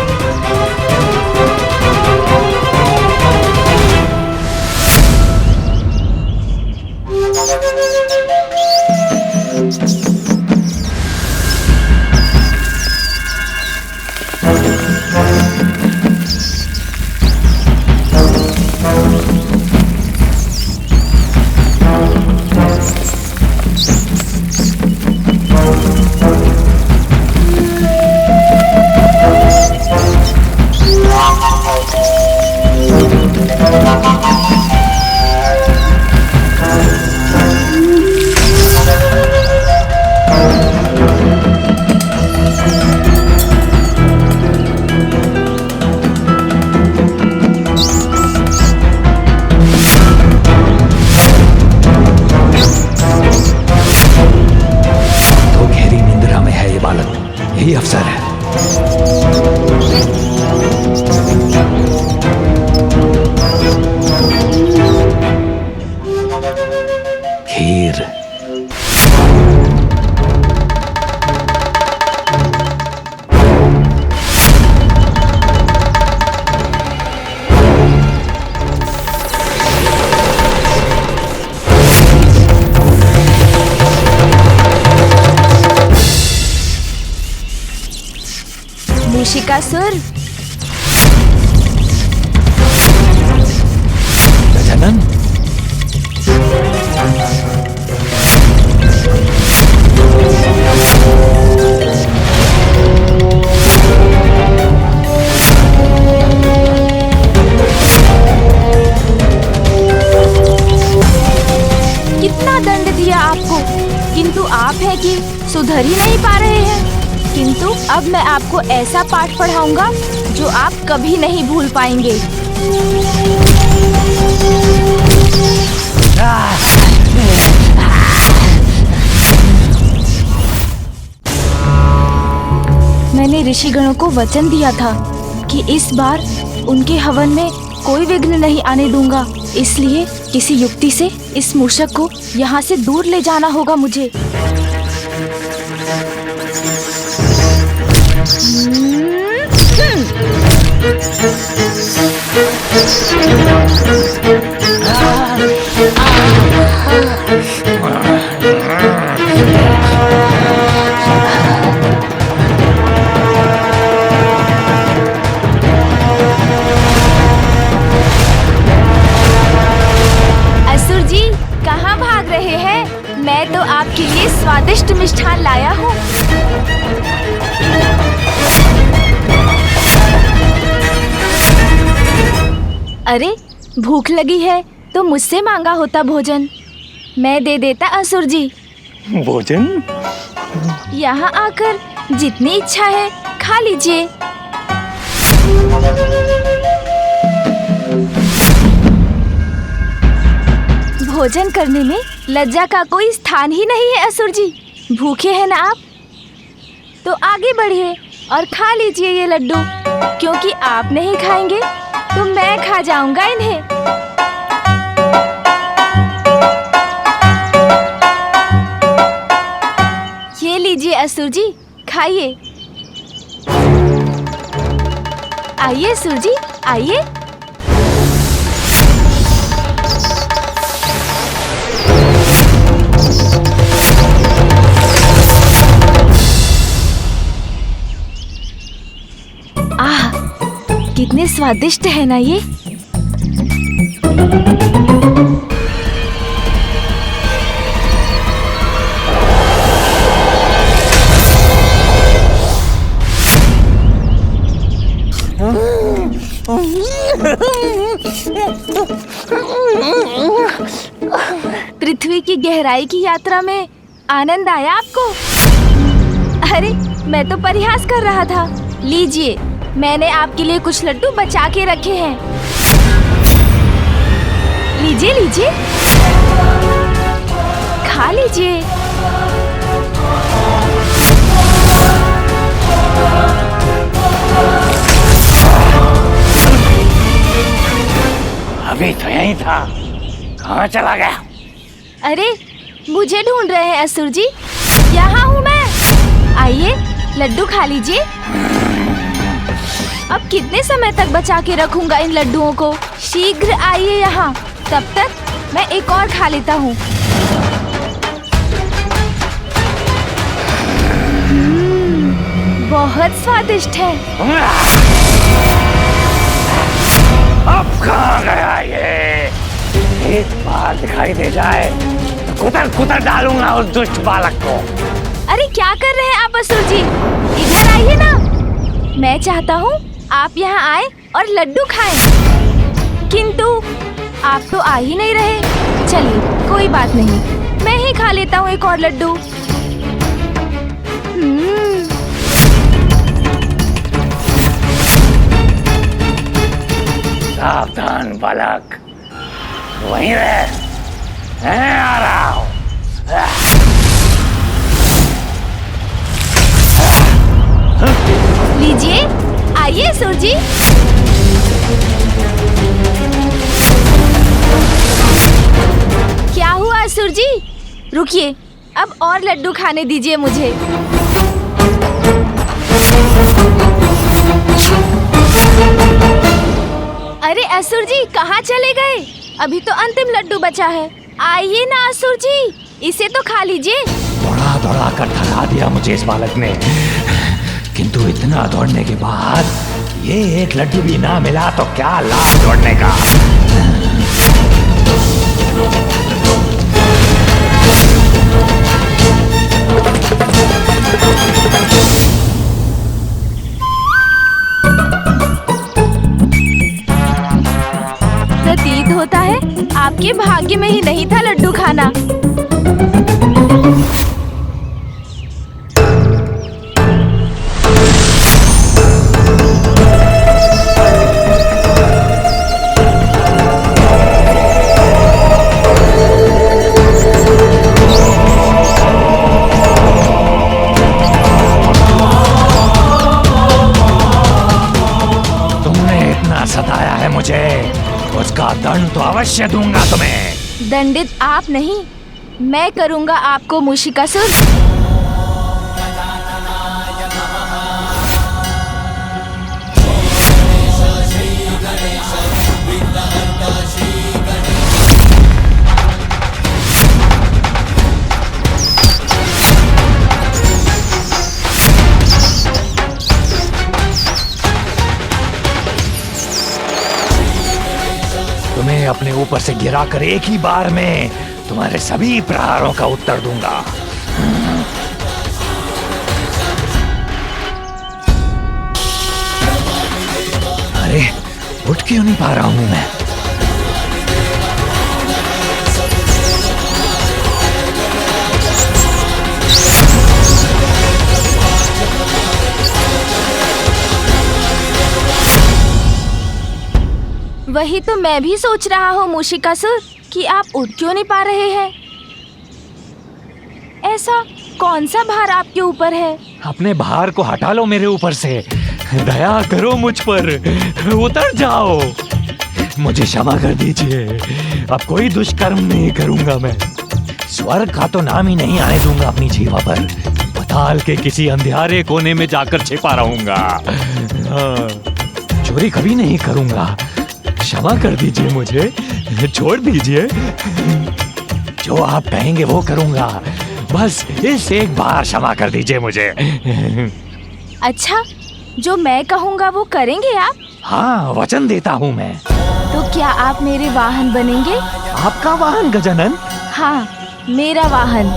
यही अवसर है। खीर। मूषिकासुर, गजानन, कितना दंड दिया आपको, किंतु आप हैं कि सुधर ही नहीं पा रहे हैं। किंतु अब मैं आपको ऐसा पाठ पढ़ाऊंगा जो आप कभी नहीं भूल पाएंगे। मैंने ऋषिगणों को वचन दिया था कि इस बार उनके हवन में कोई विघ्न नहीं आने दूंगा, इसलिए किसी युक्ति से इस मूषक को यहाँ से दूर ले जाना होगा मुझे। असुर जी, कहाँ भाग रहे हैं? मैं तो आपके लिए स्वादिष्ट मिष्ठान लाया हूँ। अरे, भूख लगी है तो मुझसे मांगा होता भोजन, मैं दे देता असुर जी। भोजन? यहाँ आकर जितनी इच्छा है खा लीजिए। भोजन करने में लज्जा का कोई स्थान ही नहीं है असुर जी। भूखे हैं ना आप? तो आगे बढ़िए और खा लीजिए ये लड्डू, क्योंकि आप नहीं खाएंगे तो मैं खा जाऊंगा इन्हें। ये लीजिए असुर जी, खाइए। आइए असुर जी, आइए। आह, कितने स्वादिष्ट है ना ये। पृथ्वी की गहराई की यात्रा में आनंद आया आपको? अरे, मैं तो परिहास कर रहा था। लीजिए, मैंने आपके लिए कुछ लड्डू बचा के रखे हैं। लीजिए लीजिए, खा लीजिए। अभी तो यहीं था, कहाँ चला गया? अरे, मुझे ढूंढ रहे हैं असुर जी? यहाँ हूँ मैं। आइए, लड्डू खा लीजिए। अब कितने समय तक बचा के रखूंगा इन लड्डुओं को? शीघ्र आइए यहाँ, तब तक मैं एक और खा लेता हूँ। बहुत स्वादिष्ट है। अब कहाँ गया ये? एक बार दिखाई दे जाए तो कुतर कुतर डालूंगा उस दुष्ट बालक को। अरे, क्या कर रहे हैं आप असुर जी? इधर आइए ना। मैं चाहता हूँ आप यहाँ आए और लड्डू खाएं, किंतु आप तो आ ही नहीं रहे। चलिए, कोई बात नहीं, मैं ही खा लेता हूँ एक और लड्डू। सावधान बालक, वहीं रह, मैं आ रहा हूँ। लीजिए, आइए असुर जी। क्या हुआ असुर जी? रुकिए, अब और लड्डू खाने दीजिए मुझे। अरे असुर जी कहाँ चले गए? अभी तो अंतिम लड्डू बचा है। आइए ना असुर जी, इसे तो खा लीजिए। दौड़ा दौड़ा कर थका दिया मुझे इस बालक ने, किंतु इतना दौड़ने के बाद ये एक लड्डू भी ना मिला तो क्या लाभ दौड़ने का। प्रतीत होता है आपके भाग्य में ही नहीं था लड्डू खाना। तुमने इतना सताया है मुझे, उसका दंड तो अवश्य दूंगा तुम्हें। दंडित आप नहीं, मैं करूंगा आपको मूषिकासुर। तुम्हें अपने ऊपर से गिराकर एक ही बार में तुम्हारे सभी प्रहारों का उत्तर दूंगा। अरे उठ क्यों नहीं पा रहा हूं मैं? वही तो मैं भी सोच रहा हूँ मूषिकासुर कि आप उठ क्यों नहीं पा रहे हैं। ऐसा कौन सा भार आपके ऊपर है? अपने भार को हटा लो मेरे ऊपर से, दया करो मुझ पर, उतर जाओ, मुझे क्षमा कर दीजिए। अब कोई दुष्कर्म नहीं करूंगा मैं। स्वर्ग का तो नाम ही नहीं आने दूंगा अपनी जीवा पर। पाताल के किसी अंधियारे कोने में जाकर छिपा रहूंगा। चोरी कभी नहीं करूंगा। क्षमा कर दीजिए मुझे, छोड़ दीजिए। जो आप कहेंगे वो करूंगा, बस इस एक बार क्षमा कर दीजिए मुझे। अच्छा, जो मैं कहूँगा वो करेंगे आप? हाँ, वचन देता हूँ मैं। तो क्या आप मेरे वाहन बनेंगे? आपका वाहन गजानन? हाँ, मेरा वाहन,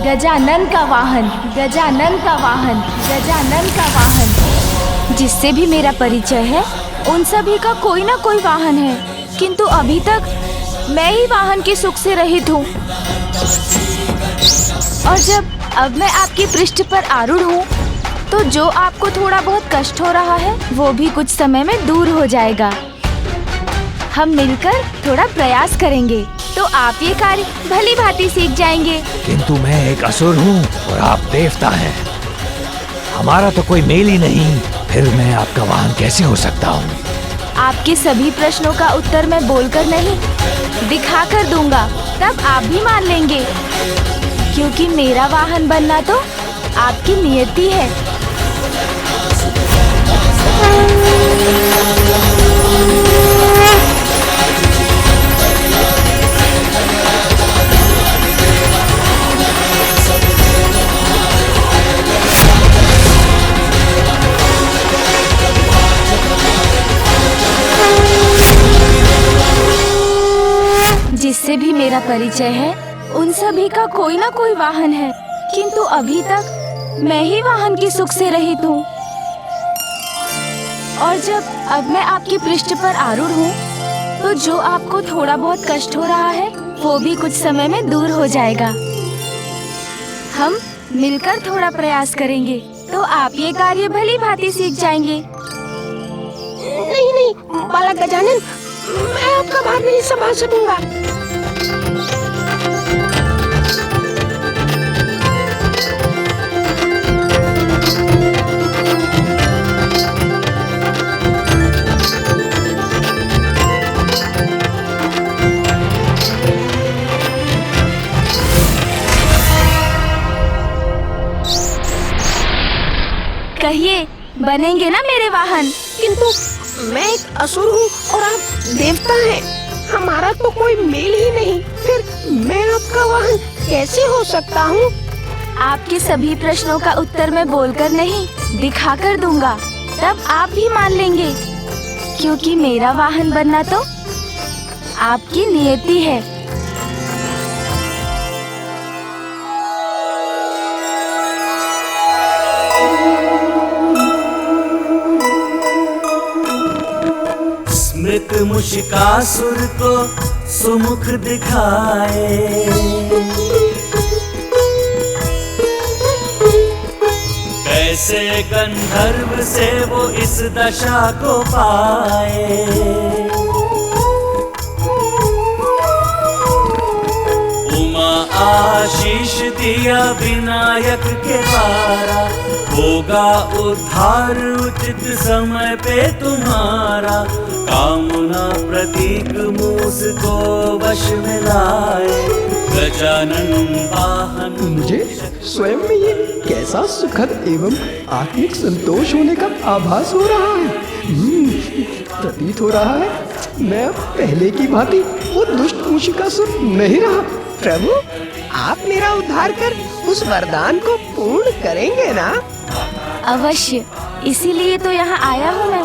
गजानन का वाहन, गजानन का वाहन, गजानन का वाहन। जिससे भी मेरा परिचय है उन सभी का कोई ना कोई वाहन है, किंतु अभी तक मैं ही वाहन के सुख से रहित हूँ। और जब अब मैं आपकी पृष्ठ पर आरूढ़ हूँ तो जो आपको थोड़ा बहुत कष्ट हो रहा है वो भी कुछ समय में दूर हो जाएगा। हम मिलकर थोड़ा प्रयास करेंगे तो आप ये कार्य भली भांति सीख जाएंगे। किंतु मैं एक असुर हूँ और आप देवता हैं, हमारा तो कोई मेल ही नहीं, फिर मैं आपका वाहन कैसे हो सकता हूँ? आपके सभी प्रश्नों का उत्तर मैं बोलकर नहीं, दिखा कर दूंगा, तब आप भी मान लेंगे, क्योंकि मेरा वाहन बनना तो आपकी नियति है। जिससे भी मेरा परिचय है उन सभी का कोई ना कोई वाहन है, किंतु अभी तक मैं ही वाहन की सुख से रहित हूँ। और जब अब मैं आपकी पृष्ठ पर आरूढ़ हूँ तो जो आपको थोड़ा बहुत कष्ट हो रहा है वो भी कुछ समय में दूर हो जाएगा। हम मिलकर थोड़ा प्रयास करेंगे तो आप ये कार्य भली भांति सीख जाएंगे। नहीं नहीं बालक गजानन, मैं आपका भार नहीं संभाल सकूंगा। कहिए, बनेंगे ना मेरे वाहन? किंतु मैं एक असुर हूँ और आप देवता हैं। हमारा तो कोई मेल ही नहीं, फिर मैं आपका वाहन कैसे हो सकता हूँ? आपके सभी प्रश्नों का उत्तर मैं बोलकर नहीं, दिखाकर दूंगा, तब आप भी मान लेंगे। क्योंकि मेरा वाहन बनना तो आपकी नियति है। स्मृत मुशिकासुर को सुमुख दिखाए, कैसे गंधर्व से वो इस दशा को पाए। उमा आशीष दिया विनायक के द्वारा, होगा उद्धार उचित समय पे तुम्हारा। कामना प्रतीक मूस को वश में लाए, गजानन वाहन। मुझे स्वयं में ये कैसा सुखद एवं आत्मिक संतोष होने का आभास हो रहा है। प्रतीत हो रहा है मैं अब पहले की भांति वो दुष्ट मूषिकासुर नहीं रहा। प्रभु, आप मेरा उद्धार कर उस वरदान को पूर्ण करेंगे ना? अवश्य, इसीलिए तो यहाँ आया हूँ मैं।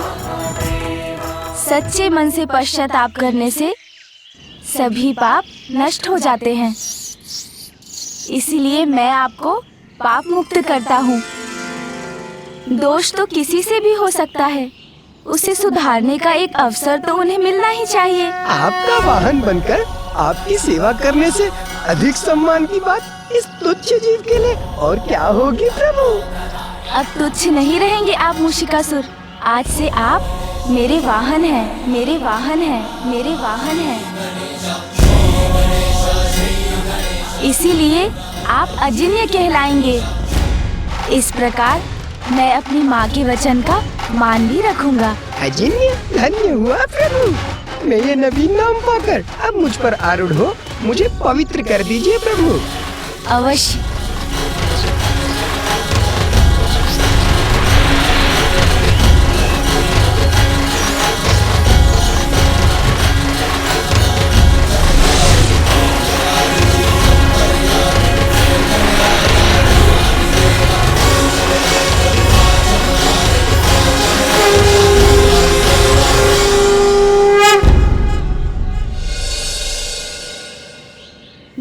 सच्चे मन से पश्चाताप करने से सभी पाप नष्ट हो जाते हैं। इसीलिए मैं आपको पाप मुक्त करता हूँ। दोष तो किसी से भी हो सकता है, उसे सुधारने का एक अवसर तो उन्हें मिलना ही चाहिए। आपका वाहन बनकर आपकी सेवा करने से अधिक सम्मान की बात इस तुच्छ जीव के लिए और क्या होगी प्रभु? अब तुच्छ नहीं रहेंगे आप मूषिकासुर। आज से आप मेरे वाहन हैं, मेरे वाहन हैं, मेरे वाहन हैं। इसीलिए आप अजिन्य कहलाएंगे। इस प्रकार मैं अपनी माँ के वचन का मान भी रखूंगा। अजिन्य? धन्य हुआ प्रभु। मैं ये नवीन नाम पाकर अब मुझ पर आरूढ़ हो मुझे पवित्र कर दीजिए प्रभु। अवश्य।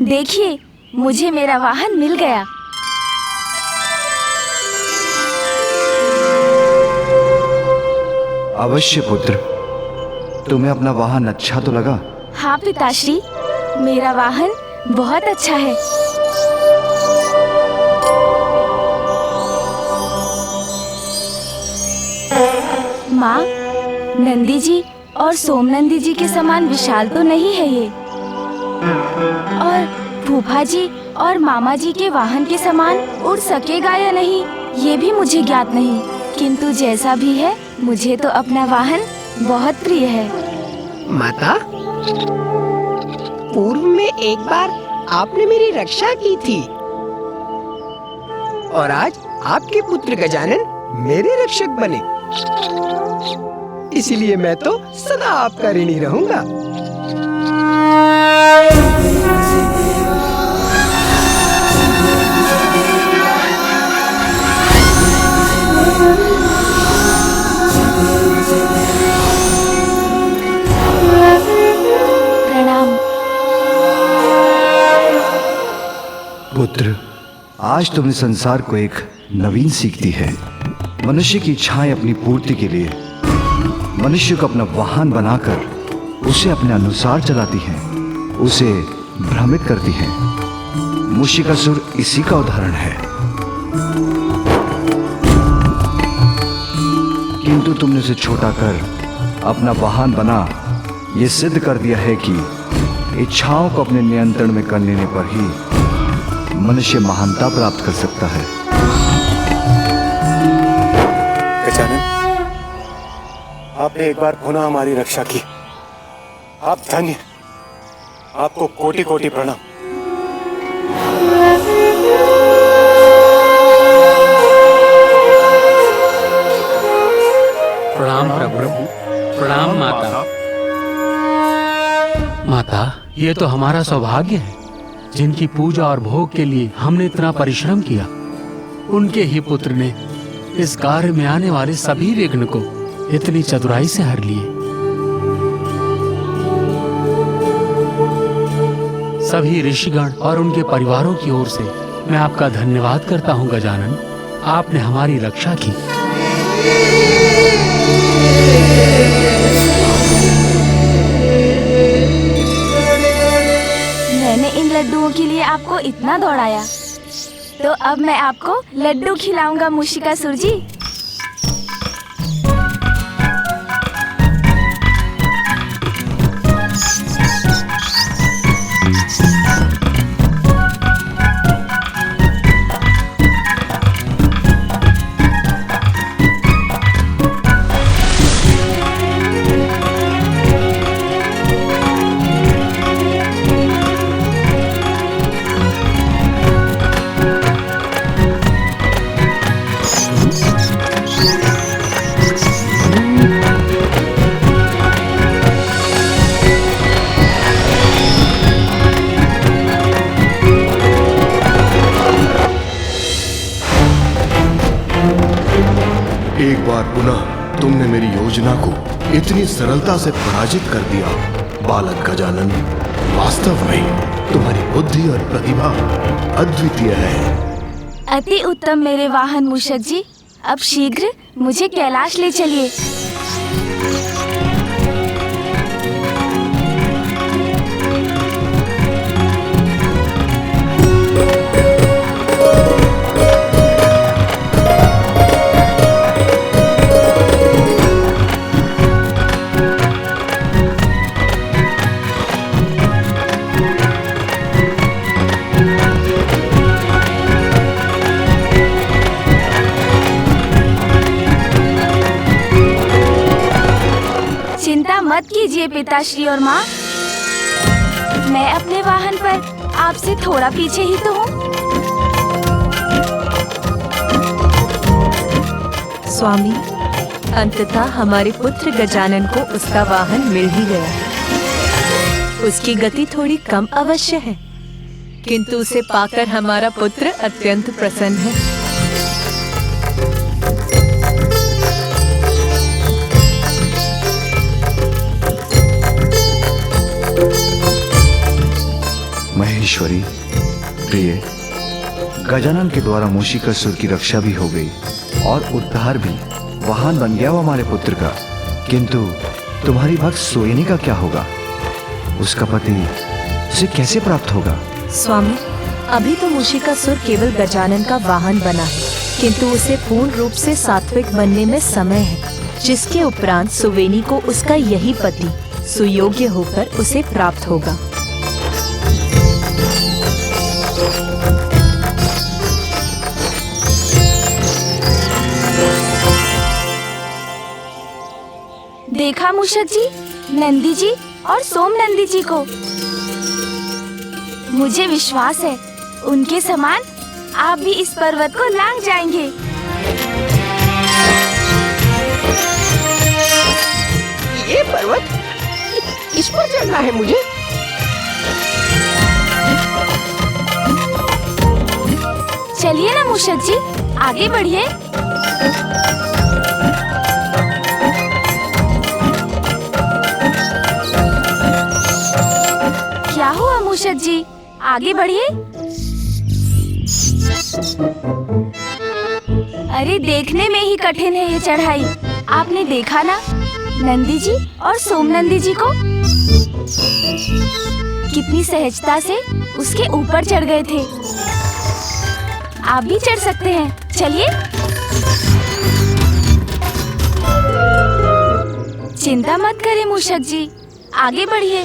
देखिए, मुझे मेरा वाहन मिल गया। अवश्य पुत्र, तुम्हें अपना वाहन अच्छा तो लगा? हाँ पिताश्री, मेरा वाहन बहुत अच्छा है। माँ, नंदी जी और सोमनंदी जी के समान विशाल तो नहीं है ये, और फूफा जी और मामा जी के वाहन के समान उड़ सकेगा या नहीं ये भी मुझे ज्ञात नहीं। किंतु जैसा भी है, मुझे तो अपना वाहन बहुत प्रिय है। माता, पूर्व में एक बार आपने मेरी रक्षा की थी और आज आपके पुत्र गजानन मेरे रक्षक बने। इसीलिए मैं तो सदा आपका ऋणी रहूंगा। प्रणाम। पुत्र, आज तुमने संसार को एक नवीन सीख दी है। मनुष्य की इच्छाएं अपनी पूर्ति के लिए मनुष्य को अपना वाहन बनाकर उसे अपने अनुसार चलाती हैं, उसे भ्रमित करती हैं। मूषिकासुर इसी का उदाहरण है। किंतु तुमने उसे छोटा कर अपना वाहन बना ये सिद्ध कर दिया है कि इच्छाओं को अपने नियंत्रण में कर लेने पर ही मनुष्य महानता प्राप्त कर सकता है। गजानन, आपने एक बार पुनः हमारी रक्षा की। आप धन्य, आपको कोटि कोटि प्रणाम। प्रणाम प्रभु। प्रणाम माता। माता, ये तो हमारा सौभाग्य है, जिनकी पूजा और भोग के लिए हमने इतना परिश्रम किया, उनके ही पुत्र ने इस कार्य में आने वाले सभी विघ्न को इतनी चतुराई से हर लिए। सभी ऋषिगण और उनके परिवारों की ओर से मैं आपका धन्यवाद करता हूँ गजानन। आपने हमारी रक्षा की। मैंने इन लड्डुओं के लिए आपको इतना दौड़ाया, तो अब मैं आपको लड्डू खिलाऊंगा मूषिकासुर जी। एक बार पुनः तुमने मेरी योजना को इतनी सरलता से पराजित कर दिया बालक गजानन। वास्तव में तुम्हारी बुद्धि और प्रतिभा अद्वितीय है। अति उत्तम मेरे वाहन मूषक जी। अब शीघ्र मुझे कैलाश ले चलिए। मत कीजिए पिताश्री और माँ, मैं अपने वाहन पर आपसे थोड़ा पीछे ही तो हूँ। स्वामी, अंततः हमारे पुत्र गजानन को उसका वाहन मिल ही गया। उसकी गति थोड़ी कम अवश्य है, किंतु उसे पाकर हमारा पुत्र अत्यंत प्रसन्न है। महेश्वरी, प्रिय, गजानन के द्वारा मूषिकासुर की रक्षा भी हो गई और उद्धार भी। वाहन बन गया वो हमारे पुत्र का। किंतु तुम्हारी भक्त सोयनी का क्या होगा? उसका पति उसे कैसे प्राप्त होगा? स्वामी, अभी तो मूषिकासुर केवल गजानन का वाहन बना है, किंतु उसे पूर्ण रूप से सात्विक बनने में समय है, जिसके उपरांत सुवेनी को उसका यही पति सुयोग्य होकर उसे प्राप्त होगा। देखा मूषक जी, नंदी जी और सोम नंदी जी को। मुझे विश्वास है उनके समान आप भी इस पर्वत को लांघ जाएंगे। ये पर्वत, इस पर चढ़ना है मुझे। चलिए ना मूषक जी, आगे बढ़िए। क्या हुआ मूषक जी, आगे बढ़िए। अरे देखने में ही कठिन है ये चढ़ाई। आपने देखा ना नंदी जी और सोम नंदी जी को, कितनी सहजता से उसके ऊपर चढ़ गए थे। आप भी चढ़ सकते हैं, चलिए। चिंता मत करें मूषक जी, आगे बढ़िए।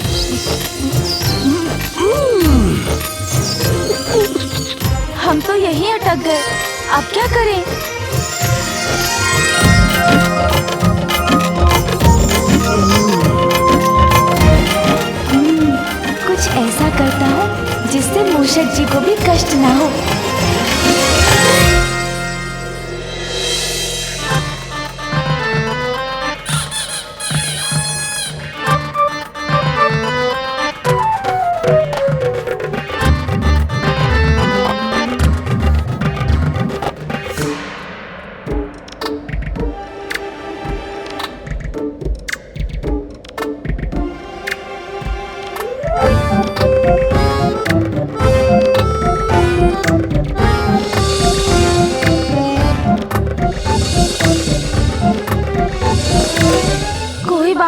हम तो यहीं अटक गए, अब क्या करें? कुछ ऐसा करता हूँ जिससे मूषक जी को भी कष्ट ना हो।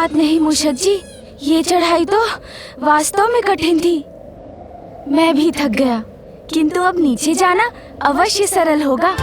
बात नहीं मूषक जी, ये चढ़ाई तो वास्तव में कठिन थी। मैं भी थक गया, किंतु अब नीचे जाना अवश्य सरल होगा।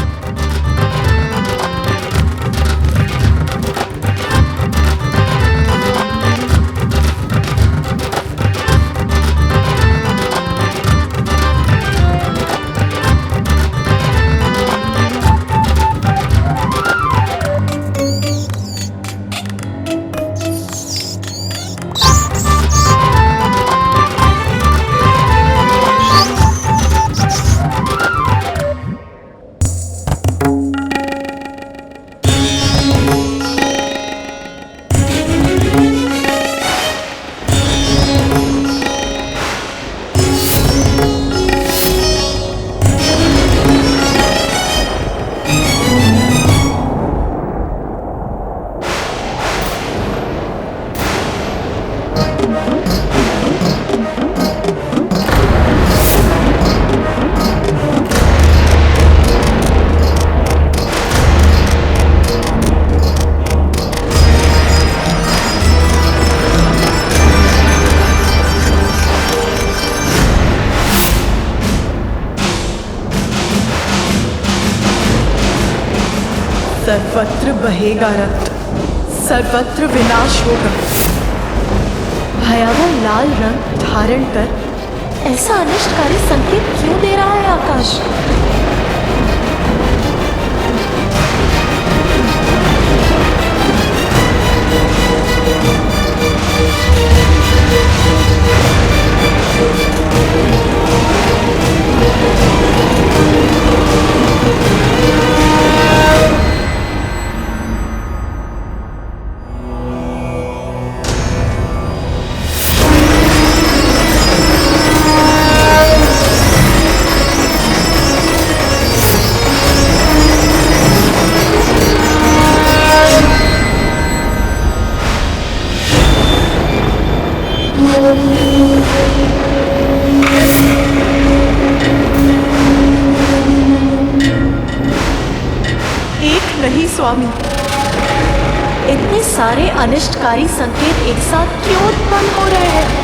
सर्वत्र बहेगा रक्त, सर्वत्र विनाश होगा। भयावह लाल रंग धारण कर ऐसा अनिष्टकारी संकेत क्यों दे रहा है आकाश? स्वामी, इतने सारे अनिष्टकारी संकेत एक साथ क्यों उत्पन्न हो रहे हैं?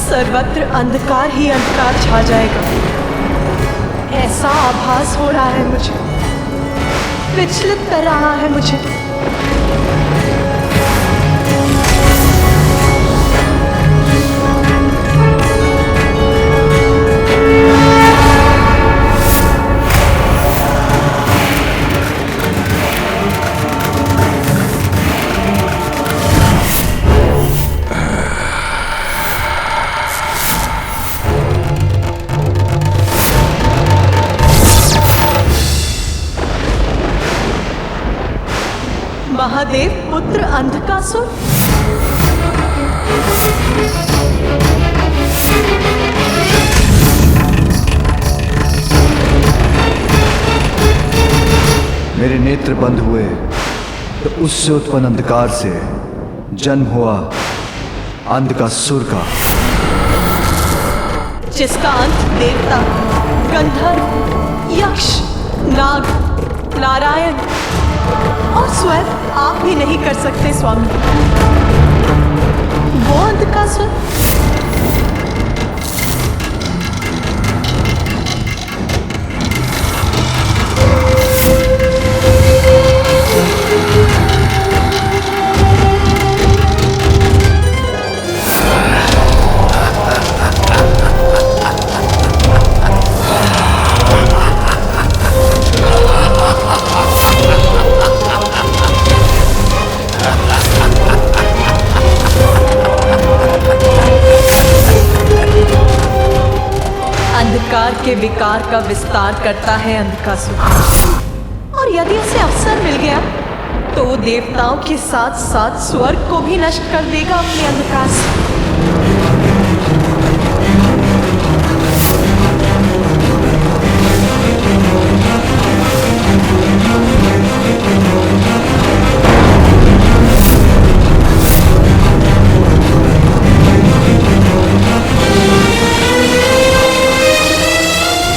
सर्वत्र अंधकार ही अंधकार छा जाएगा, ऐसा आभास हो रहा है मुझे, विचलित कर रहा है मुझे। महादेव पुत्र अंधकासुर, मेरे नेत्र बंद हुए तो उससे उत्पन्न अंधकार से जन्म हुआ अंधकासुर का, जिसका अंत देवता, गंधर्व, यक्ष, नाग, नारायण और स्वयं आप भी नहीं कर सकते स्वामी। वो अंधकासुर अंधकार के विकार का विस्तार करता है अंधकासुर। और यदि उसे अवसर मिल गया तो वो देवताओं के साथ साथ स्वर्ग को भी नष्ट कर देगा अपने अंधकार से।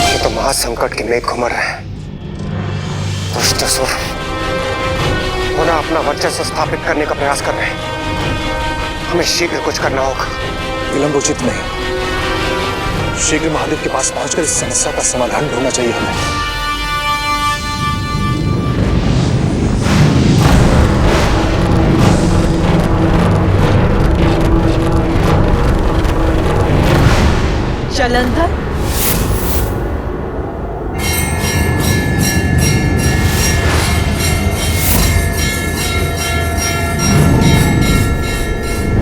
ये तो महासंकट की मेघ घुमर रहे हैं। दुष्ट असुर पुनः अपना वर्चस्व स्थापित करने का प्रयास कर रहे हैं। हमें शीघ्र कुछ करना होगा। विलंब उचित नहीं। शीघ्र महादेव के पास पहुंचकर इस समस्या का समाधान ढूंढना चाहिए हमें। जलंधर,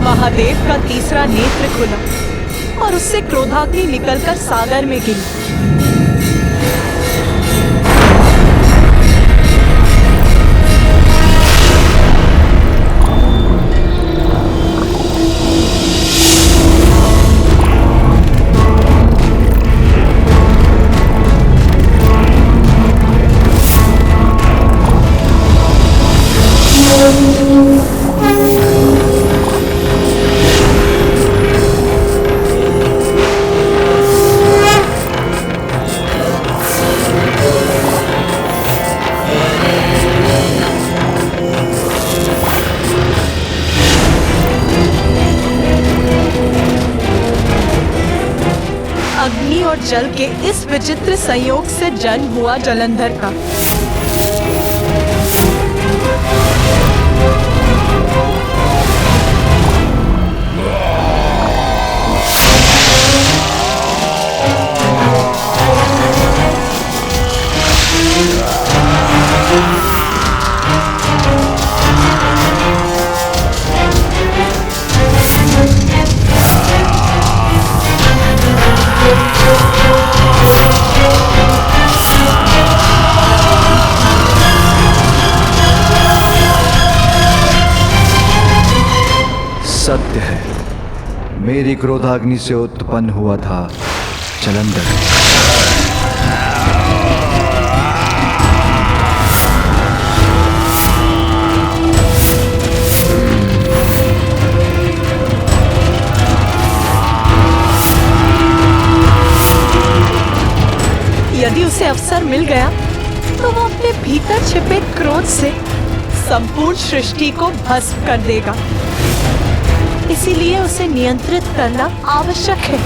महादेव का तीसरा नेत्र खुला और उससे क्रोधाग्नि निकलकर सागर में गिरी। अग्नि और जल के इस विचित्र संयोग से जन्म हुआ जलंधर का। सत्य है, मेरी क्रोधाग्नि से उत्पन्न हुआ था जलंधर। यदि उसे अवसर मिल गया तो वो अपने भीतर छिपे क्रोध से संपूर्ण सृष्टि को भस्म कर देगा। इसीलिए उसे नियंत्रित करना आवश्यक है।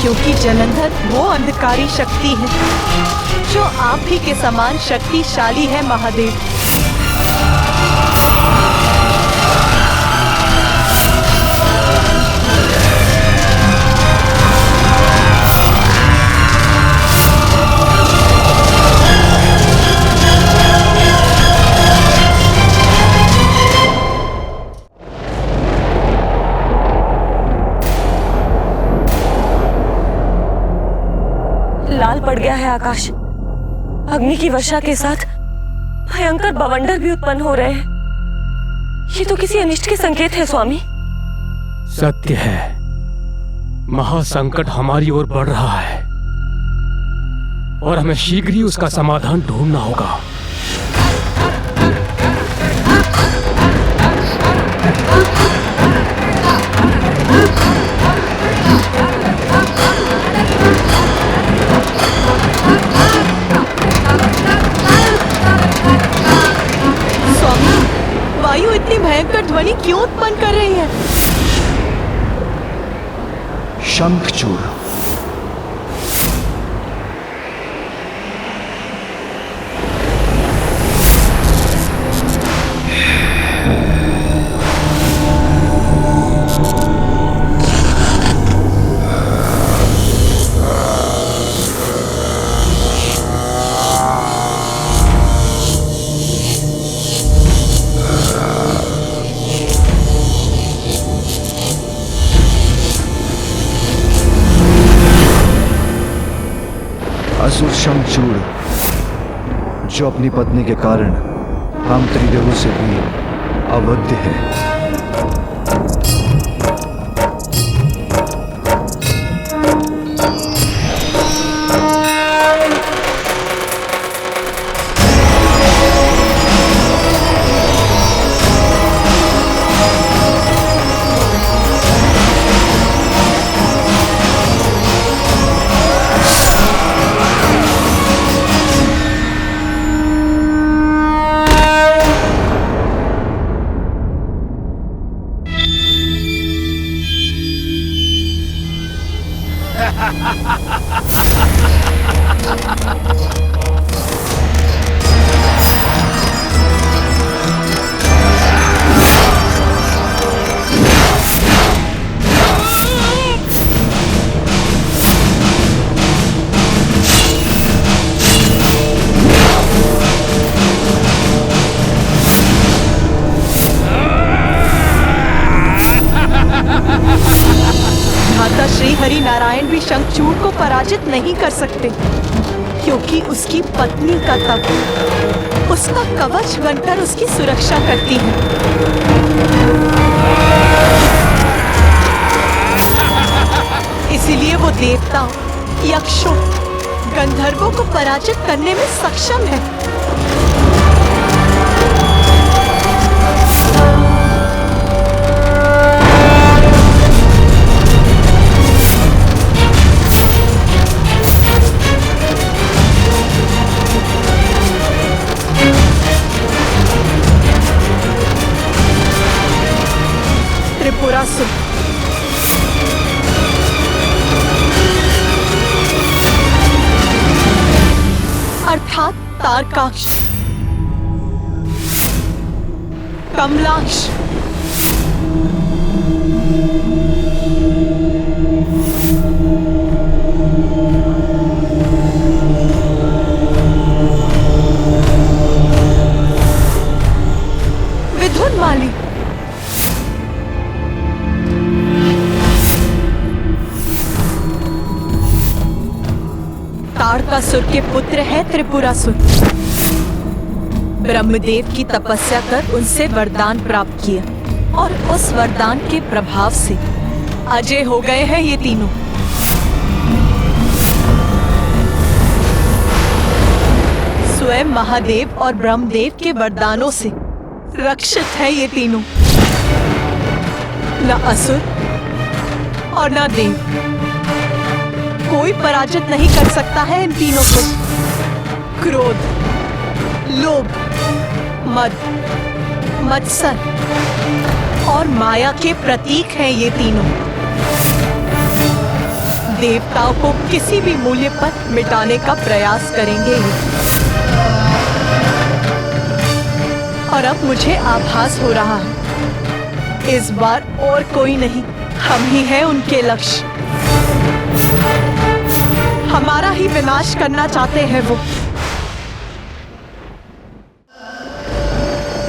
क्योंकि जलंधर वो अंधकारी शक्ति है जो आप ही के समान शक्तिशाली है महादेव। लाल पड़ गया है आकाश। अग्नि की वर्षा के साथ भयंकर बवंडर भी उत्पन्न हो रहे हैं। ये तो किसी अनिष्ट के संकेत है स्वामी। सत्य है, महासंकट हमारी ओर बढ़ रहा है और हमें शीघ्र ही उसका समाधान ढूंढना होगा। वायु इतनी भयंकर ध्वनि क्यों उत्पन्न कर रही है? शंखचूड़। शंखचूड़, जो अपनी पत्नी के कारण हम त्रिदेवों से भी अवध्य है। श्री हरि नारायण भी शंखचूड़ को पराजित नहीं कर सकते, क्योंकि उसकी पत्नी का तप उसका कवच बनकर उसकी सुरक्षा करती है। इसीलिए वो देवताओं, यक्षों, गंधर्वों को पराजित करने में सक्षम है। त्रिपुरासुर, अर्थात तारकाक्ष, कमलाक्ष, विधुनमाली, तारकासुर के पुत्र है त्रिपुरासुर। ब्रह्मदेव की तपस्या कर उनसे वरदान प्राप्त किया और उस वरदान के प्रभाव से अजय हो गए हैं ये तीनों। स्वयं महादेव और ब्रह्मदेव के वरदानों से रक्षित है ये तीनों। न असुर और न देव कोई पराजित नहीं कर सकता है इन तीनों को। क्रोध, लोभ, मद, मत्सर और माया के प्रतीक हैं ये तीनों। देवताओं को किसी भी मूल्य पर मिटाने का प्रयास करेंगे ये। और अब मुझे आभास हो रहा है, इस बार और कोई नहीं, हम ही हैं उनके लक्ष्य। हमारा ही विनाश करना चाहते हैं वो।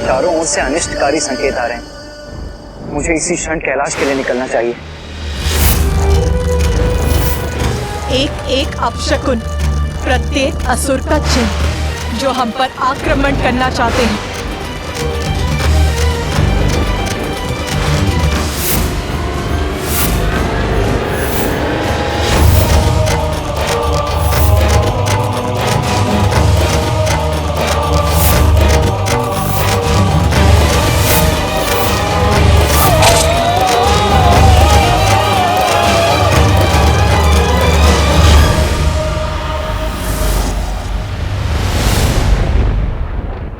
चारों ओर से अनिष्टकारी संकेत आ रहे हैं। मुझे इसी क्षण कैलाश के लिए निकलना चाहिए। एक एक अपशकुन, प्रत्येक असुर का चिन्ह जो हम पर आक्रमण करना चाहते हैं।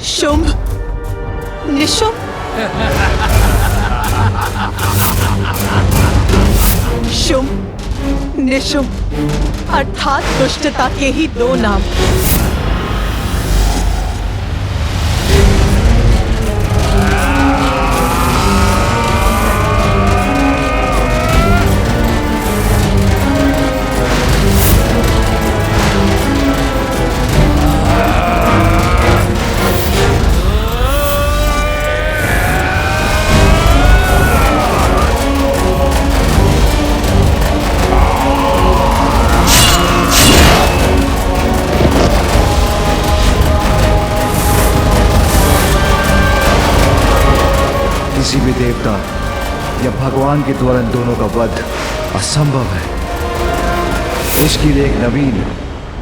शुंभ, निशुंभ, शुंभ, निशुंभ अर्थात दुष्टता के ही दो नाम। भी देवता या भगवान के द्वारा इन दोनों का वध असंभव है। उसके लिए एक नवीन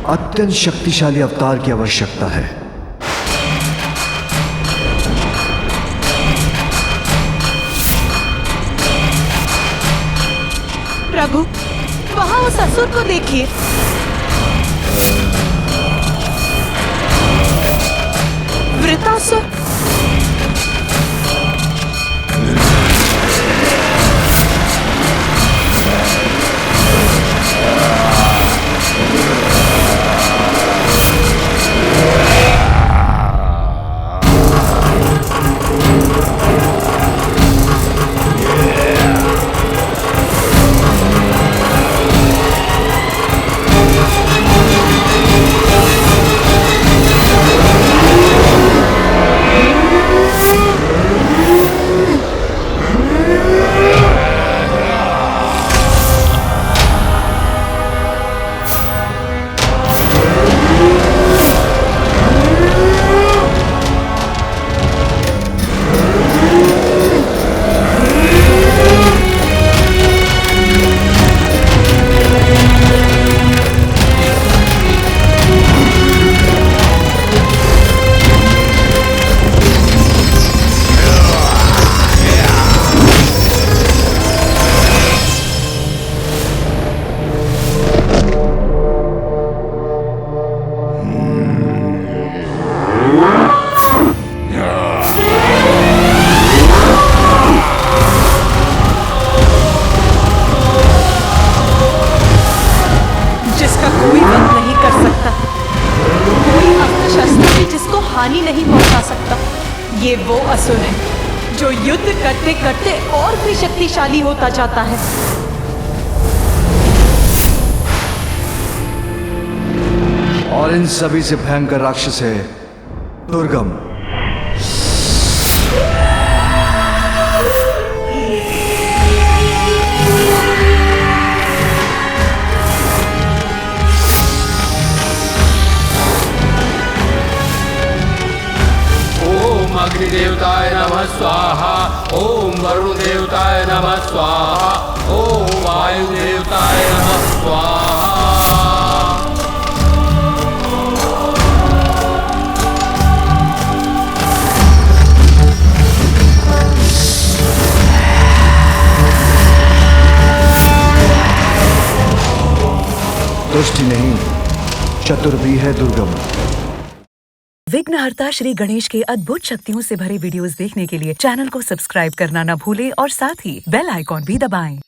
अत्यंत शक्तिशाली अवतार की आवश्यकता है। प्रभु, वहां उस असुर को देखिए। वृतासुर। हानि नहीं पहुंचा सकता। ये वो असुर है जो युद्ध करते करते और भी शक्तिशाली होता जाता है। और इन सभी से भयंकर राक्षस है दुर्गम। अग्निदेवताय नमः स्वाहा। ओम वरुण देवताय नमः स्वाहा। ओम वायु देवताय नमः स्वाहा। दुष्ट नहीं, चतुर भी है दुर्गम। विघ्नहर्ता श्री गणेश के अद्भुत शक्तियों से भरे वीडियोस देखने के लिए चैनल को सब्सक्राइब करना न भूलें और साथ ही बेल आइकॉन भी दबाएं।